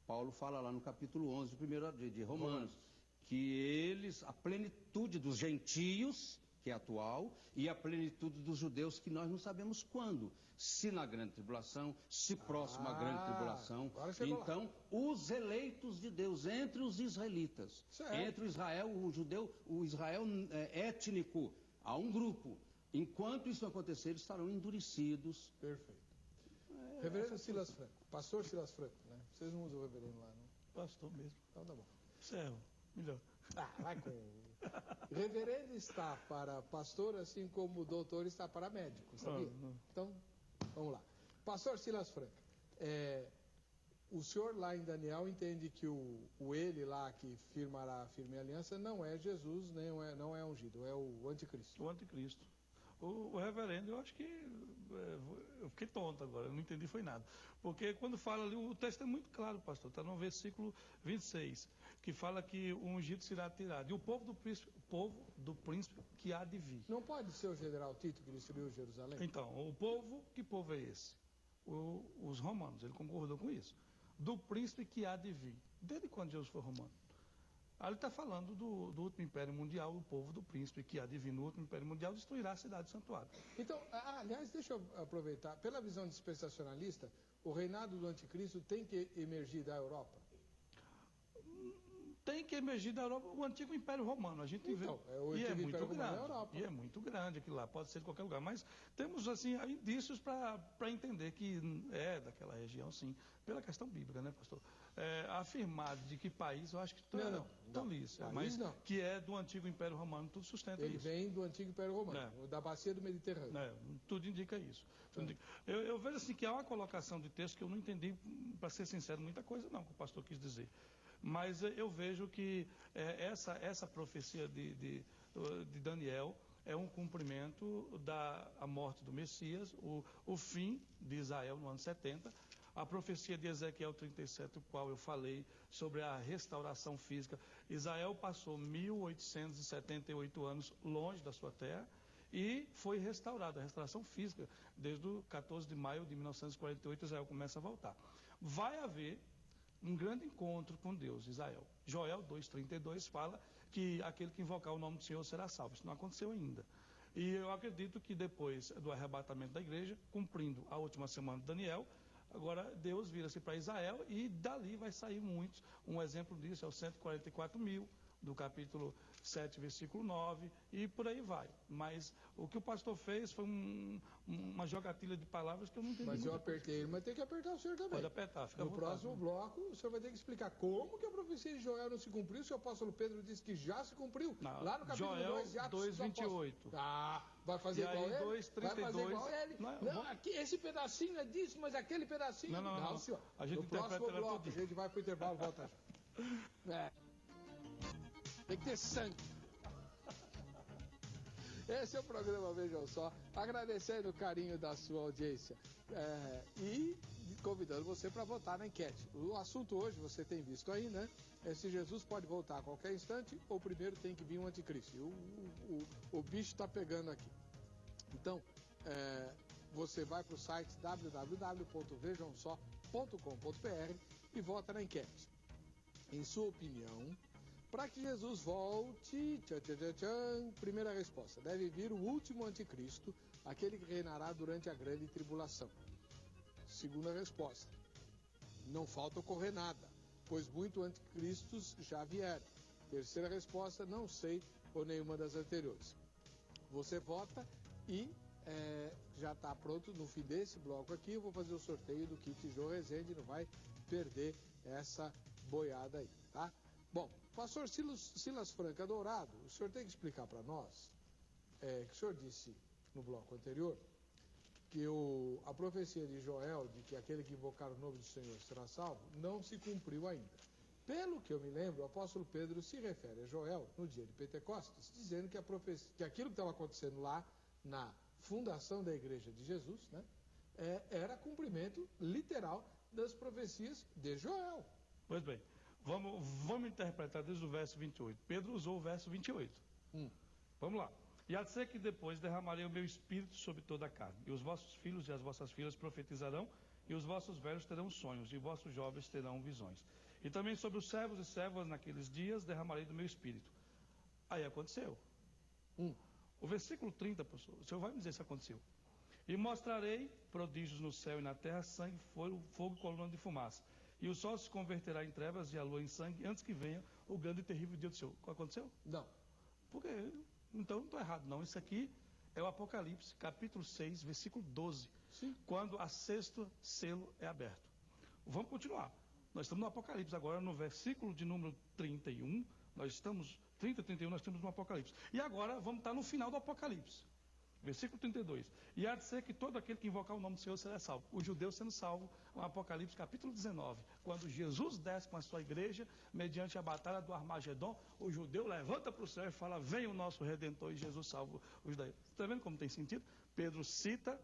Paulo fala lá no capítulo 11 de Romanos, que a plenitude dos gentios, que é atual, e a plenitude dos judeus, que nós não sabemos quando. Se na grande tribulação, se próximo à grande tribulação. Então, os eleitos de Deus, entre os israelitas, entre o Israel, o Israel étnico, há um grupo. Enquanto isso acontecer, eles estarão endurecidos. Perfeito. Reverendo Silas Franco, pastor Silas Franco, né? Vocês não usam o reverendo lá, não? Pastor mesmo. Então tá bom. Servo, melhor. Vai com... Reverendo está para pastor, assim como o doutor está para médico, sabia? Então, vamos lá. Pastor Silas Franco, o senhor lá em Daniel entende que o ele lá que firmará a firme aliança não é Jesus, não é ungido, é o anticristo. O anticristo. O reverendo, eu acho que eu fiquei tonto agora, eu não entendi foi nada. Porque quando fala ali, o texto é muito claro, pastor, está no versículo 26, que fala que o ungido será tirado. E o povo do príncipe que há de vir. Não pode ser o general Tito que destruiu Jerusalém? Então, que povo é esse? Os romanos, ele concordou com isso. Do príncipe que há de vir. Desde quando Jesus foi romano? Ali está falando do último império mundial, o povo do príncipe, que adivinha o último império mundial, destruirá a cidade do santuário. Então, aliás, deixa eu aproveitar. Pela visão dispensacionalista, o reinado do anticristo tem que emergir da Europa? Tem que emergir da Europa o antigo Império Romano. A gente então, vê. O e é muito Império grande. Romano é a Europa. E é muito grande aquilo lá, pode ser de qualquer lugar. Mas temos, assim, indícios para entender que é daquela região, sim, pela questão bíblica, né, pastor? Afirmar de que país, eu acho que tolice. Mas não. que é do antigo Império Romano, tudo sustenta Ele isso. Ele vem do antigo Império Romano, da bacia do Mediterrâneo. Tudo indica isso. Eu vejo assim que há uma colocação de texto que eu não entendi, para ser sincero, muita coisa não, que o pastor quis dizer. Mas eu vejo que essa profecia de Daniel é um cumprimento da morte do Messias, o fim de Israel no ano 70, a profecia de Ezequiel 37, o qual eu falei sobre a restauração física. Israel passou 1878 anos longe da sua terra e foi restaurada, a restauração física. Desde o 14 de maio de 1948, Israel começa a voltar. Vai haver um grande encontro com Deus, Israel. Joel 2,32 fala que aquele que invocar o nome do Senhor será salvo. Isso não aconteceu ainda. E eu acredito que depois do arrebatamento da igreja, cumprindo a última semana de Daniel, agora Deus vira-se para Israel e dali vai sair muitos. Um exemplo disso é os 144 mil, do capítulo 7, versículo 9, e por aí vai. Mas o que o pastor fez foi uma jogatilha de palavras que eu não entendi. Mas eu apertei ele, mas tem que apertar o senhor também. Pode apertar, fica à vontade. No próximo bloco, o senhor vai ter que explicar como que a profecia de Joel não se cumpriu, se o apóstolo Pedro disse que já se cumpriu. Não, lá no capítulo Joel 2 de Atos 2,28. Vai fazer igual ele? 2,32. Vai fazer igual ele? Não, aqui, esse pedacinho é disso, mas aquele pedacinho... Não, senhor. A gente no próximo bloco, tudo. a gente vai pro intervalo, volta já. Tem que ter sangue. Esse é o programa Vejam Só, agradecendo o carinho da sua audiência e convidando você para votar na enquete. O assunto hoje, você tem visto aí, né? É se Jesus pode voltar a qualquer instante ou primeiro tem que vir um anticristo. O bicho está pegando aqui. Então, você vai para o site www.vejamsó.com.br e vota na enquete. Em sua opinião, para que Jesus volte, primeira resposta, deve vir o último anticristo, aquele que reinará durante a grande tribulação. Segunda resposta, não falta ocorrer nada, pois muitos anticristos já vieram. Terceira resposta, não sei, ou nenhuma das anteriores. Você vota e já está pronto. No fim desse bloco aqui, eu vou fazer o sorteio do kit Jô Rezende, não vai perder essa boiada aí, tá? Bom, pastor Silas Franca Dourado, o senhor tem que explicar para nós, que o senhor disse no bloco anterior, que a profecia de Joel, de que aquele que invocar o nome do Senhor será salvo, não se cumpriu ainda. Pelo que eu me lembro, o apóstolo Pedro se refere a Joel no dia de Pentecostes, dizendo que aquilo que estava acontecendo lá na fundação da igreja de Jesus, né, era cumprimento literal das profecias de Joel. Pois bem. Vamos interpretar desde o verso 28. Pedro usou o verso 28. Vamos lá. E há de ser que depois derramarei o meu espírito sobre toda a carne. E os vossos filhos e as vossas filhas profetizarão, e os vossos velhos terão sonhos, e vossos jovens terão visões. E também sobre os servos e servas naqueles dias derramarei do meu espírito. Aí aconteceu. O versículo 30, professor, o senhor vai me dizer se aconteceu. E mostrarei prodígios no céu e na terra, sangue, fogo e coluna de fumaça. E o sol se converterá em trevas e a lua em sangue, antes que venha o grande e terrível dia do Senhor. O que aconteceu? Não. Porque, então não estou errado, não. Isso aqui é o Apocalipse, capítulo 6, versículo 12. Sim. Quando a sexto selo é aberto. Vamos continuar. Nós estamos no Apocalipse agora, no versículo de número 31. Nós estamos, 30 e 31, nós estamos no Apocalipse. E agora vamos estar no final do Apocalipse. Versículo 32. E há de ser que todo aquele que invocar o nome do Senhor será salvo. O judeu sendo salvo, no Apocalipse capítulo 19. Quando Jesus desce com a sua igreja, mediante a batalha do Armagedon, o judeu levanta para o céu e fala, vem o nosso Redentor, e Jesus salva os judeus. Está vendo como tem sentido? Pedro cita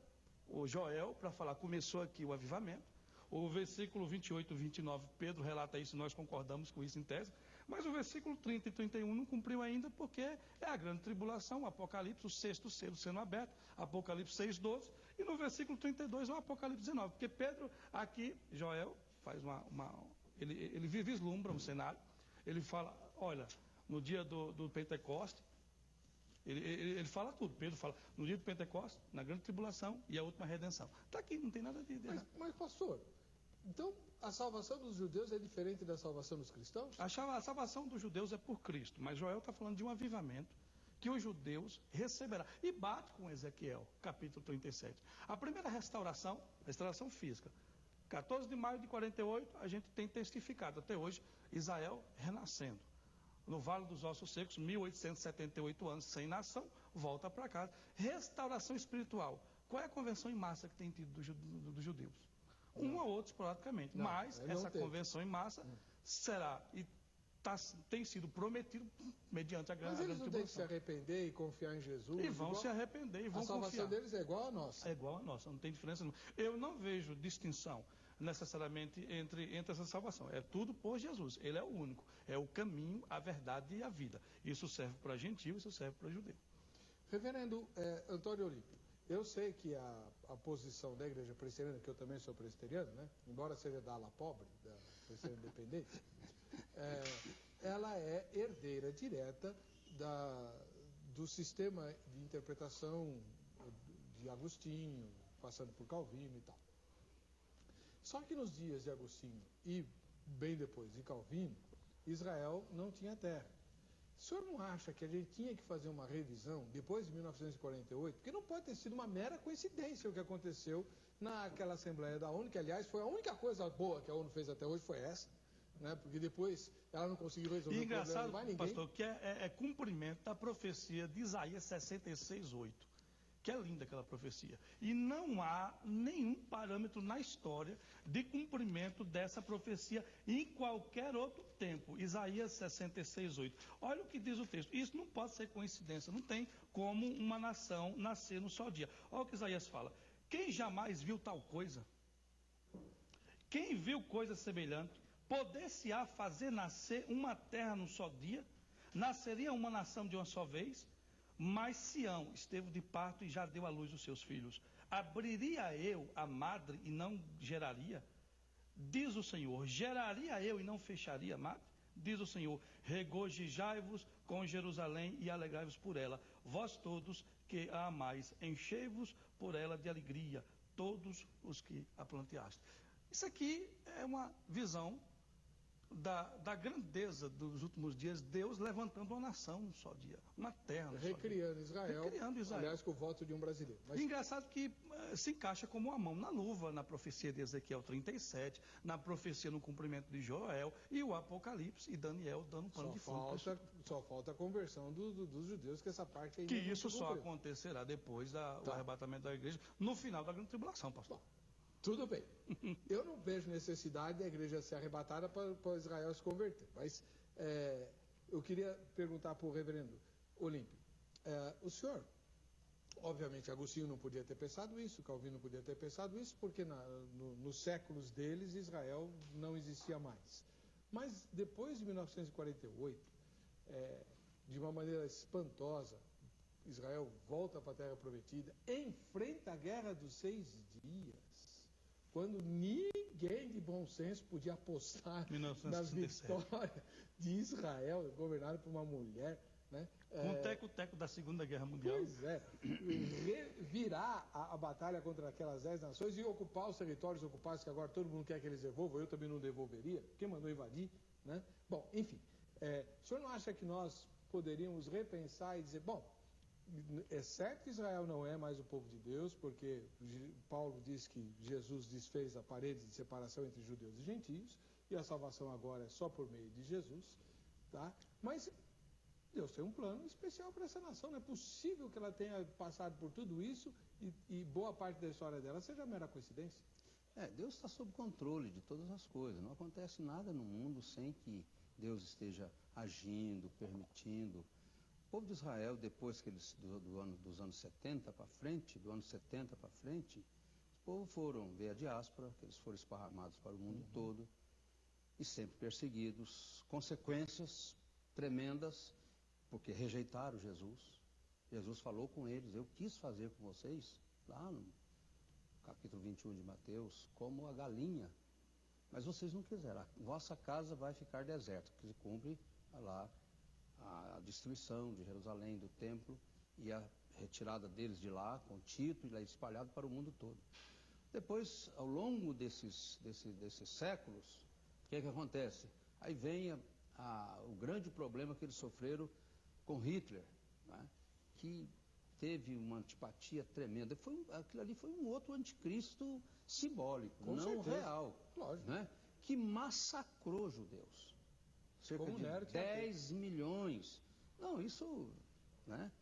o Joel para falar, começou aqui o avivamento. O versículo 28 e 29, Pedro relata isso, nós concordamos com isso em tese. Mas o versículo 30 e 31 não cumpriu ainda, porque é a grande tribulação, o Apocalipse, o sexto selo sendo aberto, Apocalipse 6:12, e no versículo 32 é o Apocalipse 19, porque Pedro, aqui, Joel, faz ele vislumbra um cenário, ele fala, Olha, no dia do Pentecoste, ele fala tudo. Pedro fala, no dia do Pentecoste, na grande tribulação e a última redenção. Está aqui, não tem nada de errado. Mas, pastor, então a salvação dos judeus é diferente da salvação dos cristãos? A salvação dos judeus é por Cristo, mas Joel está falando de um avivamento que os judeus receberão. E bate com Ezequiel, capítulo 37. A primeira restauração física. 14 de maio de 48, a gente tem testificado até hoje Israel renascendo. No Vale dos Ossos Secos, 1878 anos sem nação, volta para casa. Restauração espiritual. Qual é a convenção em massa que tem tido dos judeus? Um ou outro, esporadicamente. Mas essa convenção em massa será e tem sido prometido mediante a grande tribulação. Mas eles não têm que se arrepender e confiar em Jesus? E vão se arrepender e vão confiar. A salvação deles é igual à nossa? É igual à nossa, não tem diferença nenhuma. Eu não vejo distinção necessariamente entre essa salvação. É tudo por Jesus. Ele é o único. É o caminho, a verdade e a vida. Isso serve para gentio, isso serve para judeu. Reverendo Antônio Olímpio, eu sei que a posição da igreja presbiteriana, que eu também sou presbiteriano, né? Embora seja da ala pobre, da presbiteriana independente, ela é herdeira direta do sistema de interpretação de Agostinho, passando por Calvino e tal. Só que nos dias de Agostinho e bem depois de Calvino, Israel não tinha terra. O senhor não acha que a gente tinha que fazer uma revisão depois de 1948? Porque não pode ter sido uma mera coincidência o que aconteceu naquela Assembleia da ONU, que aliás foi a única coisa boa que a ONU fez até hoje, foi essa, né? Porque depois ela não conseguiu resolver o problema de mais ninguém. Pastor, que é cumprimento da profecia de Isaías 66:8. Que é linda aquela profecia. E não há nenhum parâmetro na história de cumprimento dessa profecia em qualquer outro tempo. Isaías 66:8. Olha o que diz o texto. Isso não pode ser coincidência. Não tem como uma nação nascer num só dia. Olha o que Isaías fala. Quem jamais viu tal coisa? Quem viu coisa semelhante? Poder-se-á fazer nascer uma terra num só dia? Nasceria uma nação de uma só vez? Mas Sião esteve de parto e já deu à luz os seus filhos. Abriria eu a madre e não geraria? Diz o Senhor. Geraria eu e não fecharia a madre? Diz o Senhor. Regozijai-vos com Jerusalém e alegrai-vos por ela. Vós todos que a amais, enchei-vos por ela de alegria, todos os que a planteaste. Isso aqui é uma visão da grandeza dos últimos dias, Deus levantando uma nação num só dia, uma terra num recriando só dia. Recriando Israel. Aliás, com o voto de um brasileiro. Mas... Engraçado que se encaixa como uma mão na luva, na profecia de Ezequiel 37, na profecia no cumprimento de Joel, e o Apocalipse, e Daniel dando pano de fundo. Só falta a conversão dos judeus, que essa parte aí... Que isso só acontecerá depois do arrebatamento da igreja, no final da grande tribulação, pastor. Tudo bem. Eu não vejo necessidade da igreja ser arrebatada para Israel se converter. Mas eu queria perguntar para o reverendo Olímpio. O senhor, obviamente, Agostinho não podia ter pensado isso, Calvino não podia ter pensado isso, porque nos séculos deles Israel não existia mais. Mas depois de 1948, de uma maneira espantosa, Israel volta para a Terra Prometida, enfrenta a Guerra dos 6 Dias, quando ninguém de bom senso podia apostar na vitória de Israel, governado por uma mulher, né? Com o teco-teco da Segunda Guerra Mundial. Pois é. Virar a batalha contra aquelas 10 nações e ocupar os territórios ocupados, que agora todo mundo quer que eles devolvam, eu também não devolveria. Quem mandou invadir, né? Bom, enfim. O senhor não acha que nós poderíamos repensar e dizer, bom, é certo que Israel não é mais o povo de Deus, porque Paulo diz que Jesus desfez a parede de separação entre judeus e gentios, e a salvação agora é só por meio de Jesus, tá? Mas Deus tem um plano especial para essa nação. Não é possível que ela tenha passado por tudo isso e boa parte da história dela seja mera coincidência. Deus está sob controle de todas as coisas. Não acontece nada no mundo sem que Deus esteja agindo, permitindo. O povo de Israel, depois que eles, dos anos 70 para frente, os povos foram ver a diáspora, que eles foram esparramados para o mundo todo, e sempre perseguidos, consequências tremendas, porque rejeitaram Jesus. Jesus falou com eles, eu quis fazer com vocês, lá no capítulo 21 de Mateus, como a galinha, mas vocês não quiseram, vossa casa vai ficar deserta, que se cumpre lá a destruição de Jerusalém, do templo, e a retirada deles de lá, com Tito, e lá espalhado para o mundo todo. Depois, ao longo desses séculos, o que é que acontece? Aí vem o grande problema que eles sofreram com Hitler, né? Que teve uma antipatia tremenda. Aquilo ali foi um outro anticristo simbólico, Com não certeza. real. Lógico. Né? Que massacrou judeus. Cerca Como de Nero tinha 10 milhões. Não, isso, né?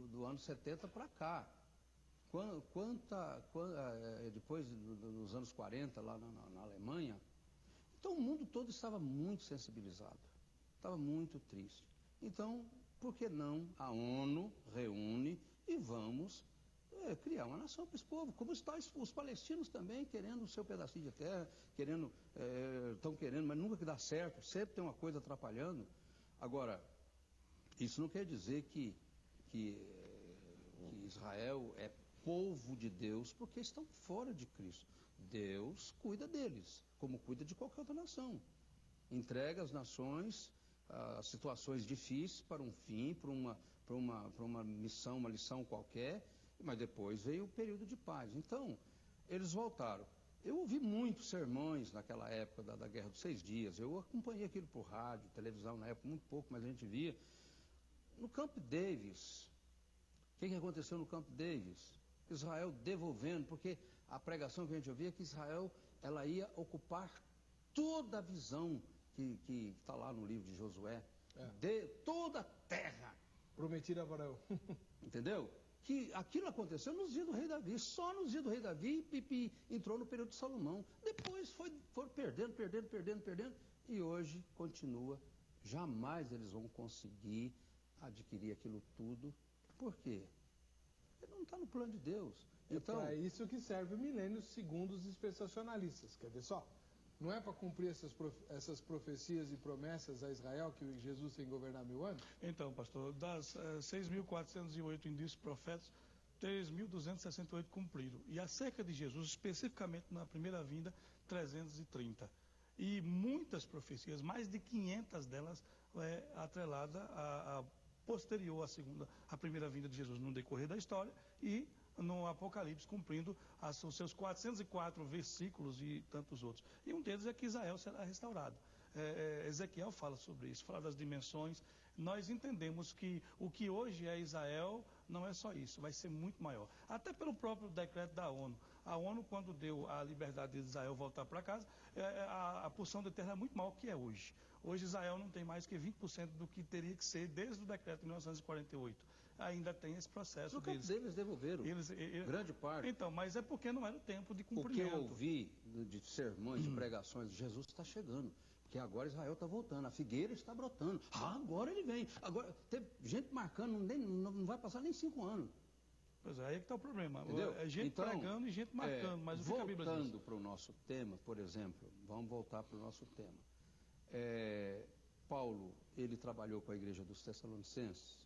Do ano 70 para cá. Depois dos anos 40, lá na Alemanha, então o mundo todo estava muito sensibilizado, estava muito triste. Então, por que não a ONU reúne e vamos criar uma nação para esse povo? Como estão os palestinos também, querendo o seu pedacinho de terra, estão querendo, mas nunca que dá certo, sempre tem uma coisa atrapalhando. Agora, isso não quer dizer que Israel é povo de Deus, porque estão fora de Cristo. Deus cuida deles, como cuida de qualquer outra nação. Entrega as nações, as situações difíceis para um fim, para uma missão, uma lição qualquer, mas depois veio o período de paz. Então, eles voltaram. Eu ouvi muitos sermões naquela época da Guerra dos 6 Dias. Eu acompanhei aquilo por rádio, televisão, na época muito pouco, mas a gente via. No Camp Davis, o que aconteceu no Camp Davis? Israel devolvendo, porque a pregação que a gente ouvia é que Israel ela ia ocupar toda a visão que está lá no livro de Josué, de toda a terra prometida a Abraão. Entendeu? Que aquilo aconteceu nos dias do rei Davi, só nos dias do rei Davi e entrou no período de Salomão. Depois foram perdendo, e hoje continua. Jamais eles vão conseguir adquirir aquilo tudo. Por quê? Ele não está no plano de Deus. Então, é isso que serve o milênio, segundo os dispensacionalistas. Quer ver só? Não é para cumprir essas profecias e promessas a Israel que Jesus tem que governar 1000 anos? Então, pastor, das 6.408 indícios profetas, 3.268 cumpriram. E acerca de Jesus, especificamente na primeira vinda, 330. E muitas profecias, mais de 500 delas, atrelada a posterior à primeira vinda de Jesus no decorrer da história, e no Apocalipse cumprindo os seus 404 versículos e tantos outros. E um deles é que Israel será restaurado. Ezequiel fala sobre isso, fala das dimensões. Nós entendemos que o que hoje é Israel não é só isso, vai ser muito maior. Até pelo próprio decreto da ONU. A ONU, quando deu a liberdade de Israel voltar para casa, a porção de terra é muito maior que é hoje. Hoje Israel não tem mais que 20% do que teria que ser desde o decreto de 1948. Ainda tem esse processo deles. Eles devolveram, grande parte. Então, mas é porque não era o tempo de cumprimento. O que eu ouvi de sermões, de pregações, Jesus está chegando. Porque agora Israel está voltando, a figueira está brotando. Agora ele vem. Agora, teve gente marcando, não vai passar nem 5 anos. Pois é, aí que está o problema. Entendeu? É gente pregando e gente marcando. Mas o que a Bíblia diz? Voltando para o nosso tema, por exemplo, vamos voltar para o nosso tema. Paulo, ele trabalhou com a igreja dos Tessalonicenses.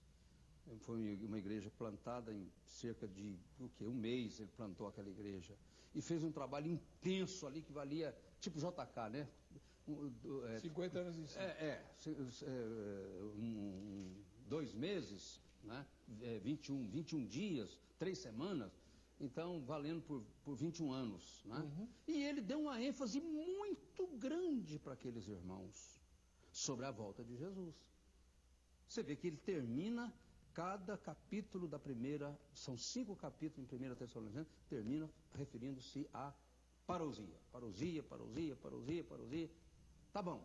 Foi uma igreja plantada em cerca de um mês, ele plantou aquela igreja. E fez um trabalho intenso ali que valia, tipo JK, né? 50 anos de ensino. 2 meses, né? 21 dias, 3 semanas, então valendo por 21 anos. Né? E ele deu uma ênfase muito grande para aqueles irmãos sobre a volta de Jesus. Você vê que ele termina cada capítulo da primeira, são 5 capítulos em 1 Tessalonicenses, termina referindo-se a parousia. Tá bom,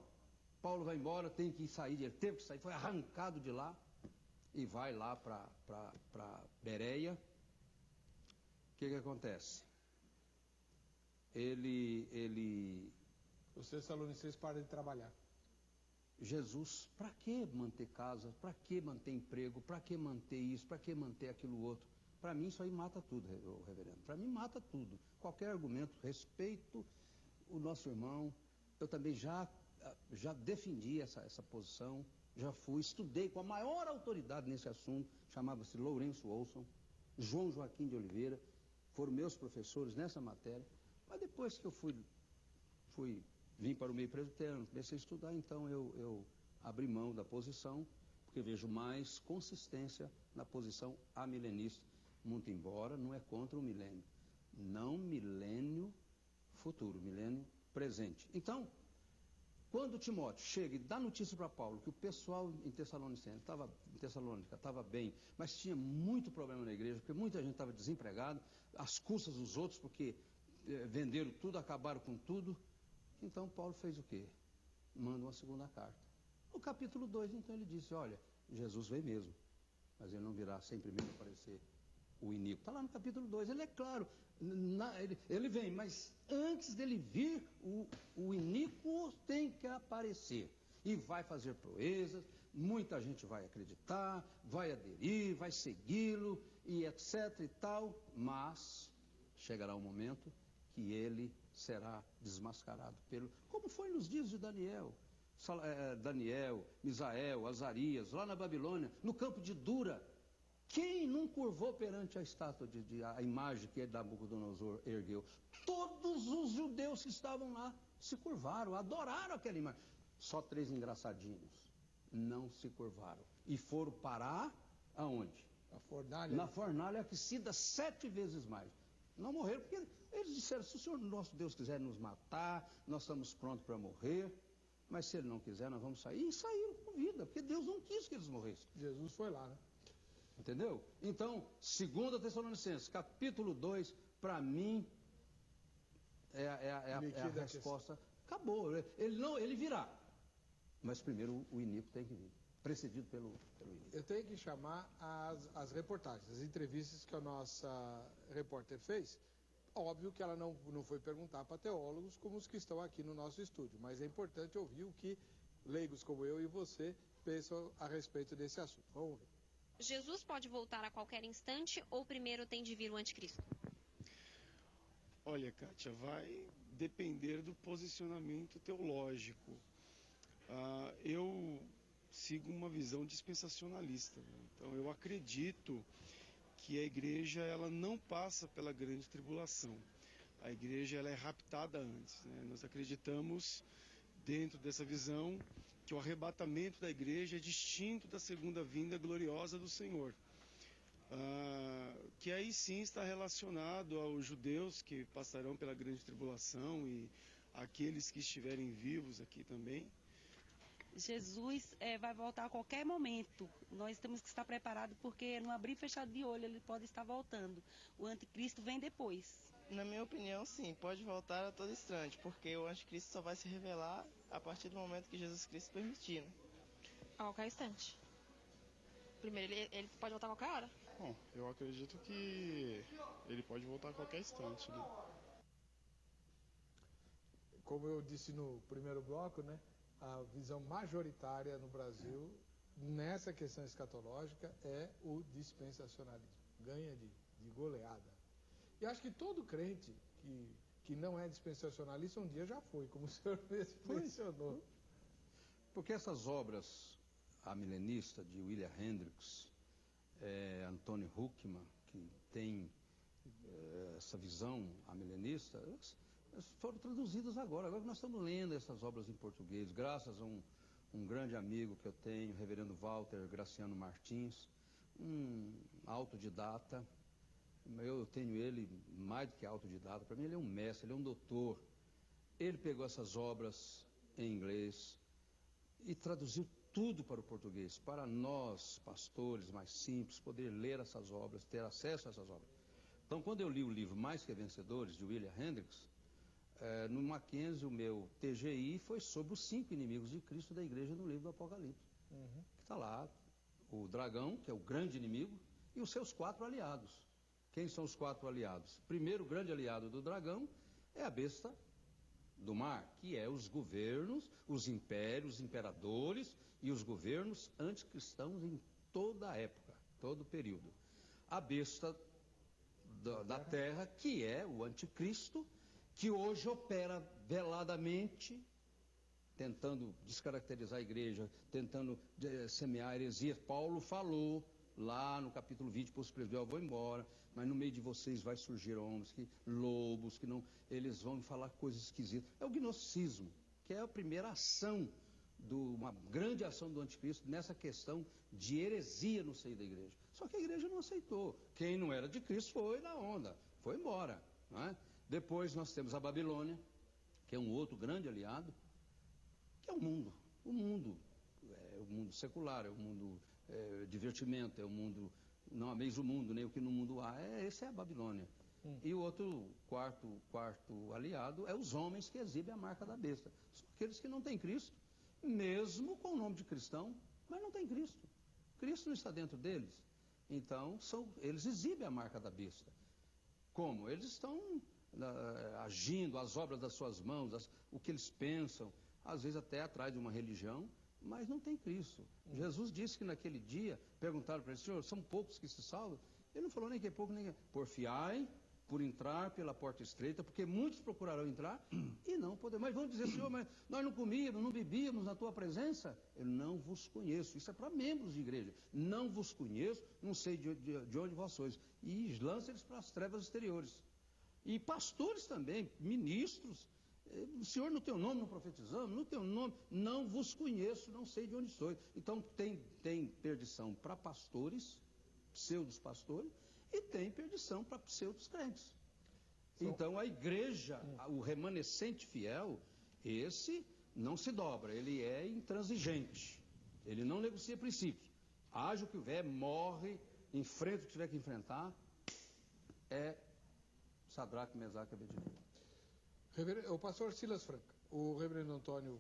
Paulo vai embora, tem que sair, ele teve que sair, foi arrancado de lá e vai lá para Bereia. O que acontece? Os Tessalonicenses param de trabalhar. Jesus, para que manter casa? Para que manter emprego? Para que manter isso? Para que manter aquilo outro? Para mim isso aí mata tudo, reverendo. Para mim mata tudo. Qualquer argumento, respeito o nosso irmão. Eu também já defendi essa posição, já estudei com a maior autoridade nesse assunto, chamava-se Lourenço Olson, João Joaquim de Oliveira, foram meus professores nessa matéria, mas depois que eu vim para o meio presbiteriano, comecei a estudar, então eu abrir mão da posição, porque vejo mais consistência na posição amilenista, muito embora não é contra o milênio. Não milênio futuro, milênio presente. Então, quando Timóteo chega e dá notícia para Paulo que o pessoal em Tessalônica estava bem, mas tinha muito problema na igreja, porque muita gente estava desempregada, às custas dos outros, porque venderam tudo, acabaram com tudo. Então Paulo fez o quê? Manda uma segunda carta. No capítulo 2, então, ele disse, olha, Jesus veio mesmo, mas ele não virá sem primeiro aparecer o iníquo. Está lá no capítulo 2, ele é claro, ele vem, mas antes dele vir, o iníquo tem que aparecer. E vai fazer proezas, muita gente vai acreditar, vai aderir, vai segui-lo, e etc e tal, mas chegará um momento que ele será desmascarado como foi nos dias de Daniel, Misael, Azarias, lá na Babilônia, no campo de Dura. Quem não curvou perante a estátua, a imagem que Nabucodonosor ergueu? Todos os judeus que estavam lá se curvaram, adoraram aquela imagem. Só 3 engraçadinhos não se curvaram. E foram parar aonde? A fornalha. Na fornalha aquecida 7 vezes mais. Não morreram, porque eles disseram, se o Senhor nosso Deus quiser nos matar, nós estamos prontos para morrer. Mas se Ele não quiser, nós vamos sair. E saíram com vida, porque Deus não quis que eles morressem. Jesus foi lá, né? Entendeu? Então, 2 Tessalonicenses, capítulo 2, para mim, é a resposta. Acabou. Ele virá. Mas primeiro o iníquo tem que vir, precedido pelo iníquo. Eu tenho que chamar as reportagens, as entrevistas que a nossa repórter fez. Óbvio que ela não foi perguntar para teólogos como os que estão aqui no nosso estúdio, mas é importante ouvir o que leigos como eu e você pensam a respeito desse assunto. Vamos ver. Jesus pode voltar a qualquer instante ou primeiro tem de vir o anticristo? Olha, Kátia, vai depender do posicionamento teológico. Eu sigo uma visão dispensacionalista. Então, eu acredito que a igreja ela não passa pela grande tribulação. A igreja ela é raptada antes, né? Nós acreditamos, dentro dessa visão, que o arrebatamento da igreja é distinto da segunda vinda gloriosa do Senhor. Que aí sim está relacionado aos judeus que passarão pela grande tribulação e aqueles que estiverem vivos aqui também. Jesus vai voltar a qualquer momento. Nós temos que estar preparados porque no abrir e fechar de olho ele pode estar voltando. O anticristo vem depois. Na minha opinião, sim, pode voltar a todo instante, porque o anticristo só vai se revelar a partir do momento que Jesus Cristo permitir, né? A qualquer instante. Primeiro, ele pode voltar a qualquer hora. Bom, eu acredito que ele pode voltar a qualquer instante, né? Como eu disse no primeiro bloco, né? A visão majoritária no Brasil, nessa questão escatológica, é o dispensacionalismo. Ganha de goleada. E acho que todo crente que não é dispensacionalista um dia já foi, como o senhor mesmo mencionou. Porque essas obras amilenistas de William Hendricks, Anthony Huckman, que tem essa visão amilenista, elas foram traduzidas agora. Agora que nós estamos lendo essas obras em português, graças a um grande amigo que eu tenho, o reverendo Walter Graciano Martins, um autodidata. Eu tenho ele mais do que autodidata, para mim ele é um mestre, ele é um doutor. Ele pegou essas obras em inglês e traduziu tudo para o português, para nós, pastores mais simples, poder ler essas obras, ter acesso a essas obras. Então, quando eu li o livro Mais Que Vencedores, de William Hendricks, no Mackenzie, o meu TGI foi sobre os 5 inimigos de Cristo da igreja no livro do Apocalipse. Que está lá, o dragão, que é o grande inimigo, e os seus 4 aliados. Quem são os 4 aliados? O primeiro grande aliado do dragão é a besta do mar, que é os governos, os impérios, os imperadores e os governos anticristãos em toda a época, todo o período. A besta da terra, que é o anticristo, que hoje opera veladamente, tentando descaracterizar a igreja, tentando semear heresias. Paulo falou lá no capítulo 20, para os presbíteros, eu vou embora, mas no meio de vocês vai surgir homens, lobos, que não, eles vão falar coisas esquisitas. É o gnosticismo, que é a primeira ação uma grande ação do anticristo nessa questão de heresia no seio da igreja. Só que a igreja não aceitou. Quem não era de Cristo foi na onda, foi embora. Não é? Depois nós temos a Babilônia, que é um outro grande aliado, que é o mundo. O mundo é o mundo secular, é o mundo divertimento, é o mundo, não ameis o mundo, nem o que no mundo há. Essa é a Babilônia. E o outro quarto aliado é os homens que exibem a marca da besta. São aqueles que não têm Cristo, mesmo com o nome de cristão, mas não tem Cristo. Cristo não está dentro deles. Então, eles exibem a marca da besta. Como? Eles estão agindo, as obras das suas mãos, o que eles pensam, às vezes até atrás de uma religião, mas não tem Cristo. Jesus disse que naquele dia, perguntaram para ele, Senhor, são poucos que se salvam? Ele não falou nem que é pouco, nem que é. Porfiai por entrar pela porta estreita, porque muitos procurarão entrar e não poderão. Mas vão dizer, Senhor, mas nós não comíamos, não bebíamos na tua presença? Eu não vos conheço. Isso é para membros de igreja. Não vos conheço, não sei de onde vós sois. E lança eles para as trevas exteriores. E pastores também, ministros. O Senhor, no teu nome não profetizamos, no teu nome não vos conheço, não sei de onde sois. Então tem perdição para pastores, pseudos pastores, e tem perdição para pseudos crentes. Então a igreja, o remanescente fiel, esse não se dobra, ele é intransigente, ele não negocia princípios. Haja o que houver, morre, enfrenta o que tiver que enfrentar, é Sadraque, Mesaque e Abednego. O pastor Silas Franca, o reverendo Antônio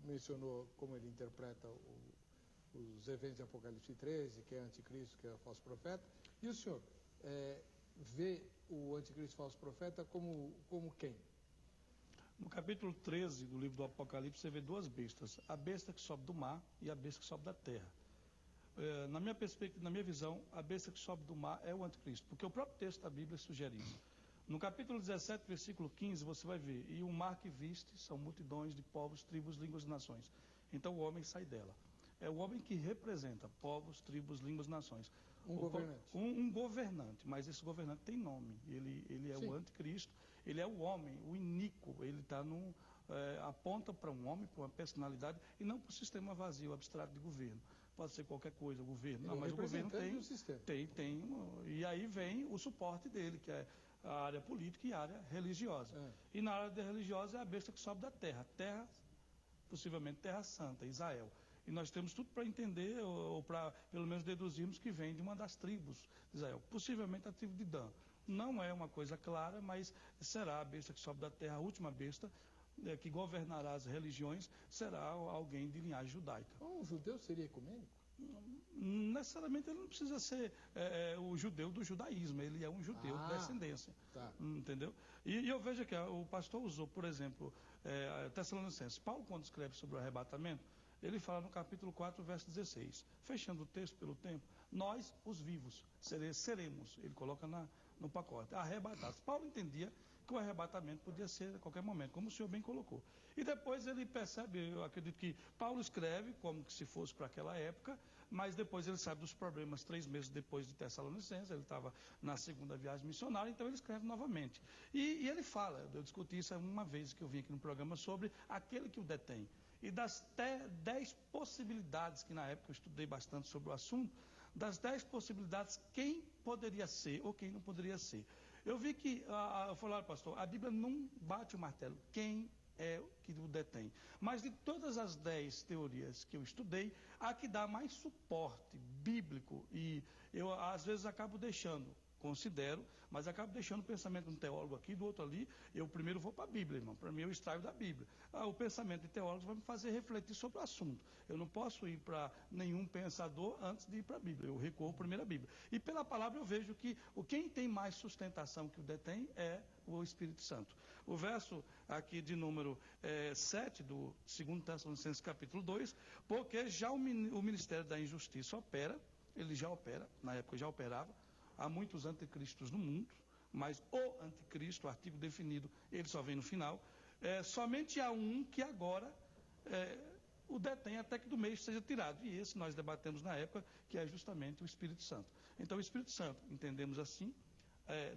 mencionou como ele interpreta os eventos de Apocalipse 13, que é anticristo, que é falso profeta, e o senhor vê o anticristo falso profeta como quem? No capítulo 13 do livro do Apocalipse, você vê duas bestas, a besta que sobe do mar e a besta que sobe da terra. Na minha perspectiva, na minha visão, a besta que sobe do mar é o anticristo, porque o próprio texto da Bíblia sugere isso. No capítulo 17, versículo 15, você vai ver, e o mar que viste são multidões de povos, tribos, línguas e nações. Então o homem sai dela. É o homem que representa povos, tribos, línguas e nações. Governante. Um governante, mas esse governante tem nome. Ele é o anticristo, ele é o homem, o iníquo. Ele está aponta para um homem, para uma personalidade, e não para o sistema vazio, abstrato de governo. Pode ser qualquer coisa, o governo. Não, mas o governo tem. E aí vem o suporte dele, que é a área política e a área religiosa. E na área religiosa é a besta que sobe da terra. Terra, possivelmente Terra Santa, Israel. E nós temos tudo para entender, ou para pelo menos deduzirmos que vem de uma das tribos de Israel. Possivelmente a tribo de Dan. Não é uma coisa clara, mas será a besta que sobe da terra, a última besta, que governará as religiões, será alguém de linhagem judaica. Um judeu seria ecumênico? Necessariamente ele não precisa ser o judeu do judaísmo, ele é um judeu de descendência. Tá. Entendeu? E eu vejo que o pastor usou, por exemplo, Tessalonicenses. Paulo, quando escreve sobre o arrebatamento, ele fala no capítulo 4, verso 16, fechando o texto pelo tempo, nós, os vivos, seremos, ele coloca no pacote, arrebatados. Paulo entendia que o arrebatamento podia ser a qualquer momento, como o senhor bem colocou. E depois ele percebe, eu acredito que Paulo escreve como que se fosse para aquela época, mas depois ele sabe dos problemas 3 meses depois de Tessalonicenses, ele estava na segunda viagem missionária, então ele escreve novamente. E ele fala, eu discuti isso uma vez que eu vim aqui no programa, sobre aquele que o detém. E das 10 possibilidades, que na época eu estudei bastante sobre o assunto, das 10 possibilidades, quem poderia ser ou quem não poderia ser. Eu vi que, eu falei, pastor, a Bíblia não bate o martelo, quem é que o detém. Mas de todas as 10 teorias que eu estudei, a que dá mais suporte bíblico, e eu às vezes acabo considero, mas acabo deixando o pensamento de um teólogo aqui, do outro ali, eu primeiro vou para a Bíblia, irmão, para mim eu extraio da Bíblia. O pensamento de teólogos vai me fazer refletir sobre o assunto. Eu não posso ir para nenhum pensador antes de ir para a Bíblia, eu recorro primeiro à Bíblia. E pela palavra eu vejo que quem tem mais sustentação que o detém é o Espírito Santo. O verso aqui de número 7 do 2 Tessalonicenses capítulo 2, porque já o ministério da injustiça opera, ele já opera, na época já operava, há muitos anticristos no mundo, mas o anticristo, o artigo definido, ele só vem no final. Somente há um que agora o detém até que do meio seja tirado. E esse nós debatemos na época, que é justamente o Espírito Santo. Então o Espírito Santo, entendemos assim,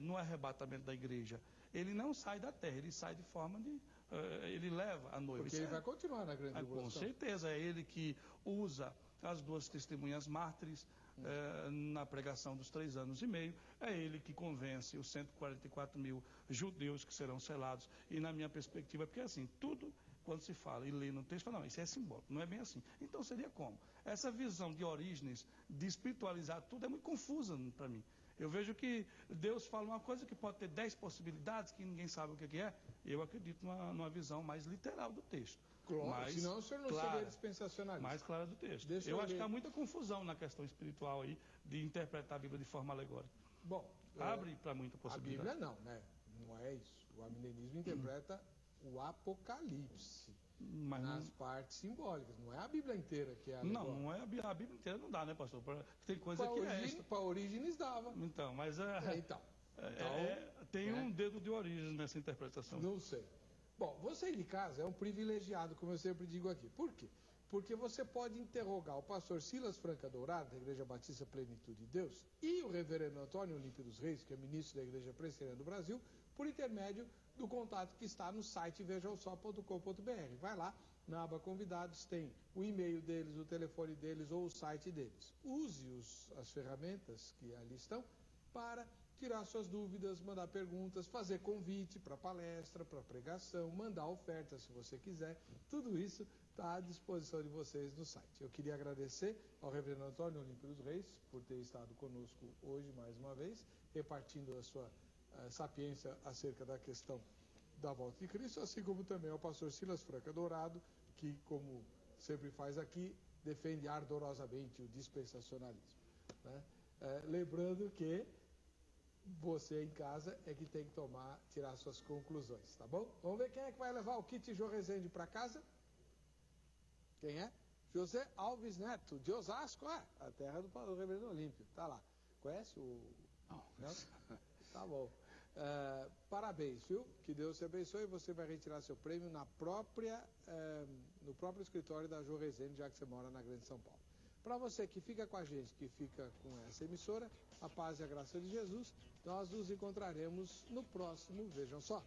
no arrebatamento da igreja, ele não sai da terra, ele sai de forma de ele leva a noiva. Porque ele vai continuar na grande tribulação. Com certeza, é ele que usa as 2 testemunhas mártires na pregação dos 3 anos e meio, é ele que convence os 144 mil judeus que serão selados, e na minha perspectiva, porque assim, tudo quando se fala e lê no texto, fala, não, isso é simbólico, não é bem assim. Então seria como? Essa visão de Orígenes, de espiritualizar tudo, é muito confusa para mim. Eu vejo que Deus fala uma coisa que pode ter 10 possibilidades, que ninguém sabe o que é. Eu acredito numa visão mais literal do texto. Claro, senão o senhor não seria dispensacionalista. Mais clara do texto. Eu acho que há muita confusão na questão espiritual aí, de interpretar a Bíblia de forma alegórica. Bom, abre para muita possibilidade. A Bíblia não, né? Não é isso. O amilenismo interpreta o Apocalipse. Mas nas partes simbólicas, não é a Bíblia inteira que é alegórica. Não é a Bíblia inteira, não dá, né, pastor? Tem coisa que é. Para Orígenes dava. Então, mas tem um dedo de Orígenes nessa interpretação. Não sei. Bom, você de casa é um privilegiado, como eu sempre digo aqui. Por quê? Porque você pode interrogar o pastor Silas Franca Dourado, da Igreja Batista Plenitude de Deus, e o reverendo Antônio Olímpio dos Reis, que é ministro da Igreja Presbiteriana do Brasil, por intermédio do contato que está no site vejaosol.com.br. Vai lá, na aba convidados, tem o e-mail deles, o telefone deles ou o site deles. Use as ferramentas que ali estão para tirar suas dúvidas, mandar perguntas, fazer convite para palestra, para pregação, mandar oferta se você quiser. Tudo isso está à disposição de vocês no site. Eu queria agradecer ao reverendo Antônio Olímpio dos Reis por ter estado conosco hoje mais uma vez, repartindo a sua sapiência acerca da questão da volta de Cristo, assim como também ao pastor Silas Franca Dourado, que, como sempre faz aqui, defende ardorosamente o dispensacionalismo. Né? Lembrando que você em casa é que tem que tirar suas conclusões, tá bom? Vamos ver quem é que vai levar o kit Jô Rezende para casa? Quem é? José Alves Neto, de Osasco, a terra do reverendo Olímpio, tá lá. Conhece o... Não? Tá bom. Parabéns, viu? Que Deus te abençoe e você vai retirar seu prêmio no próprio escritório da Jô Rezende, já que você mora na Grande São Paulo. Para você que fica com a gente, que fica com essa emissora, a paz e a graça de Jesus, nós nos encontraremos no próximo Vejam Só.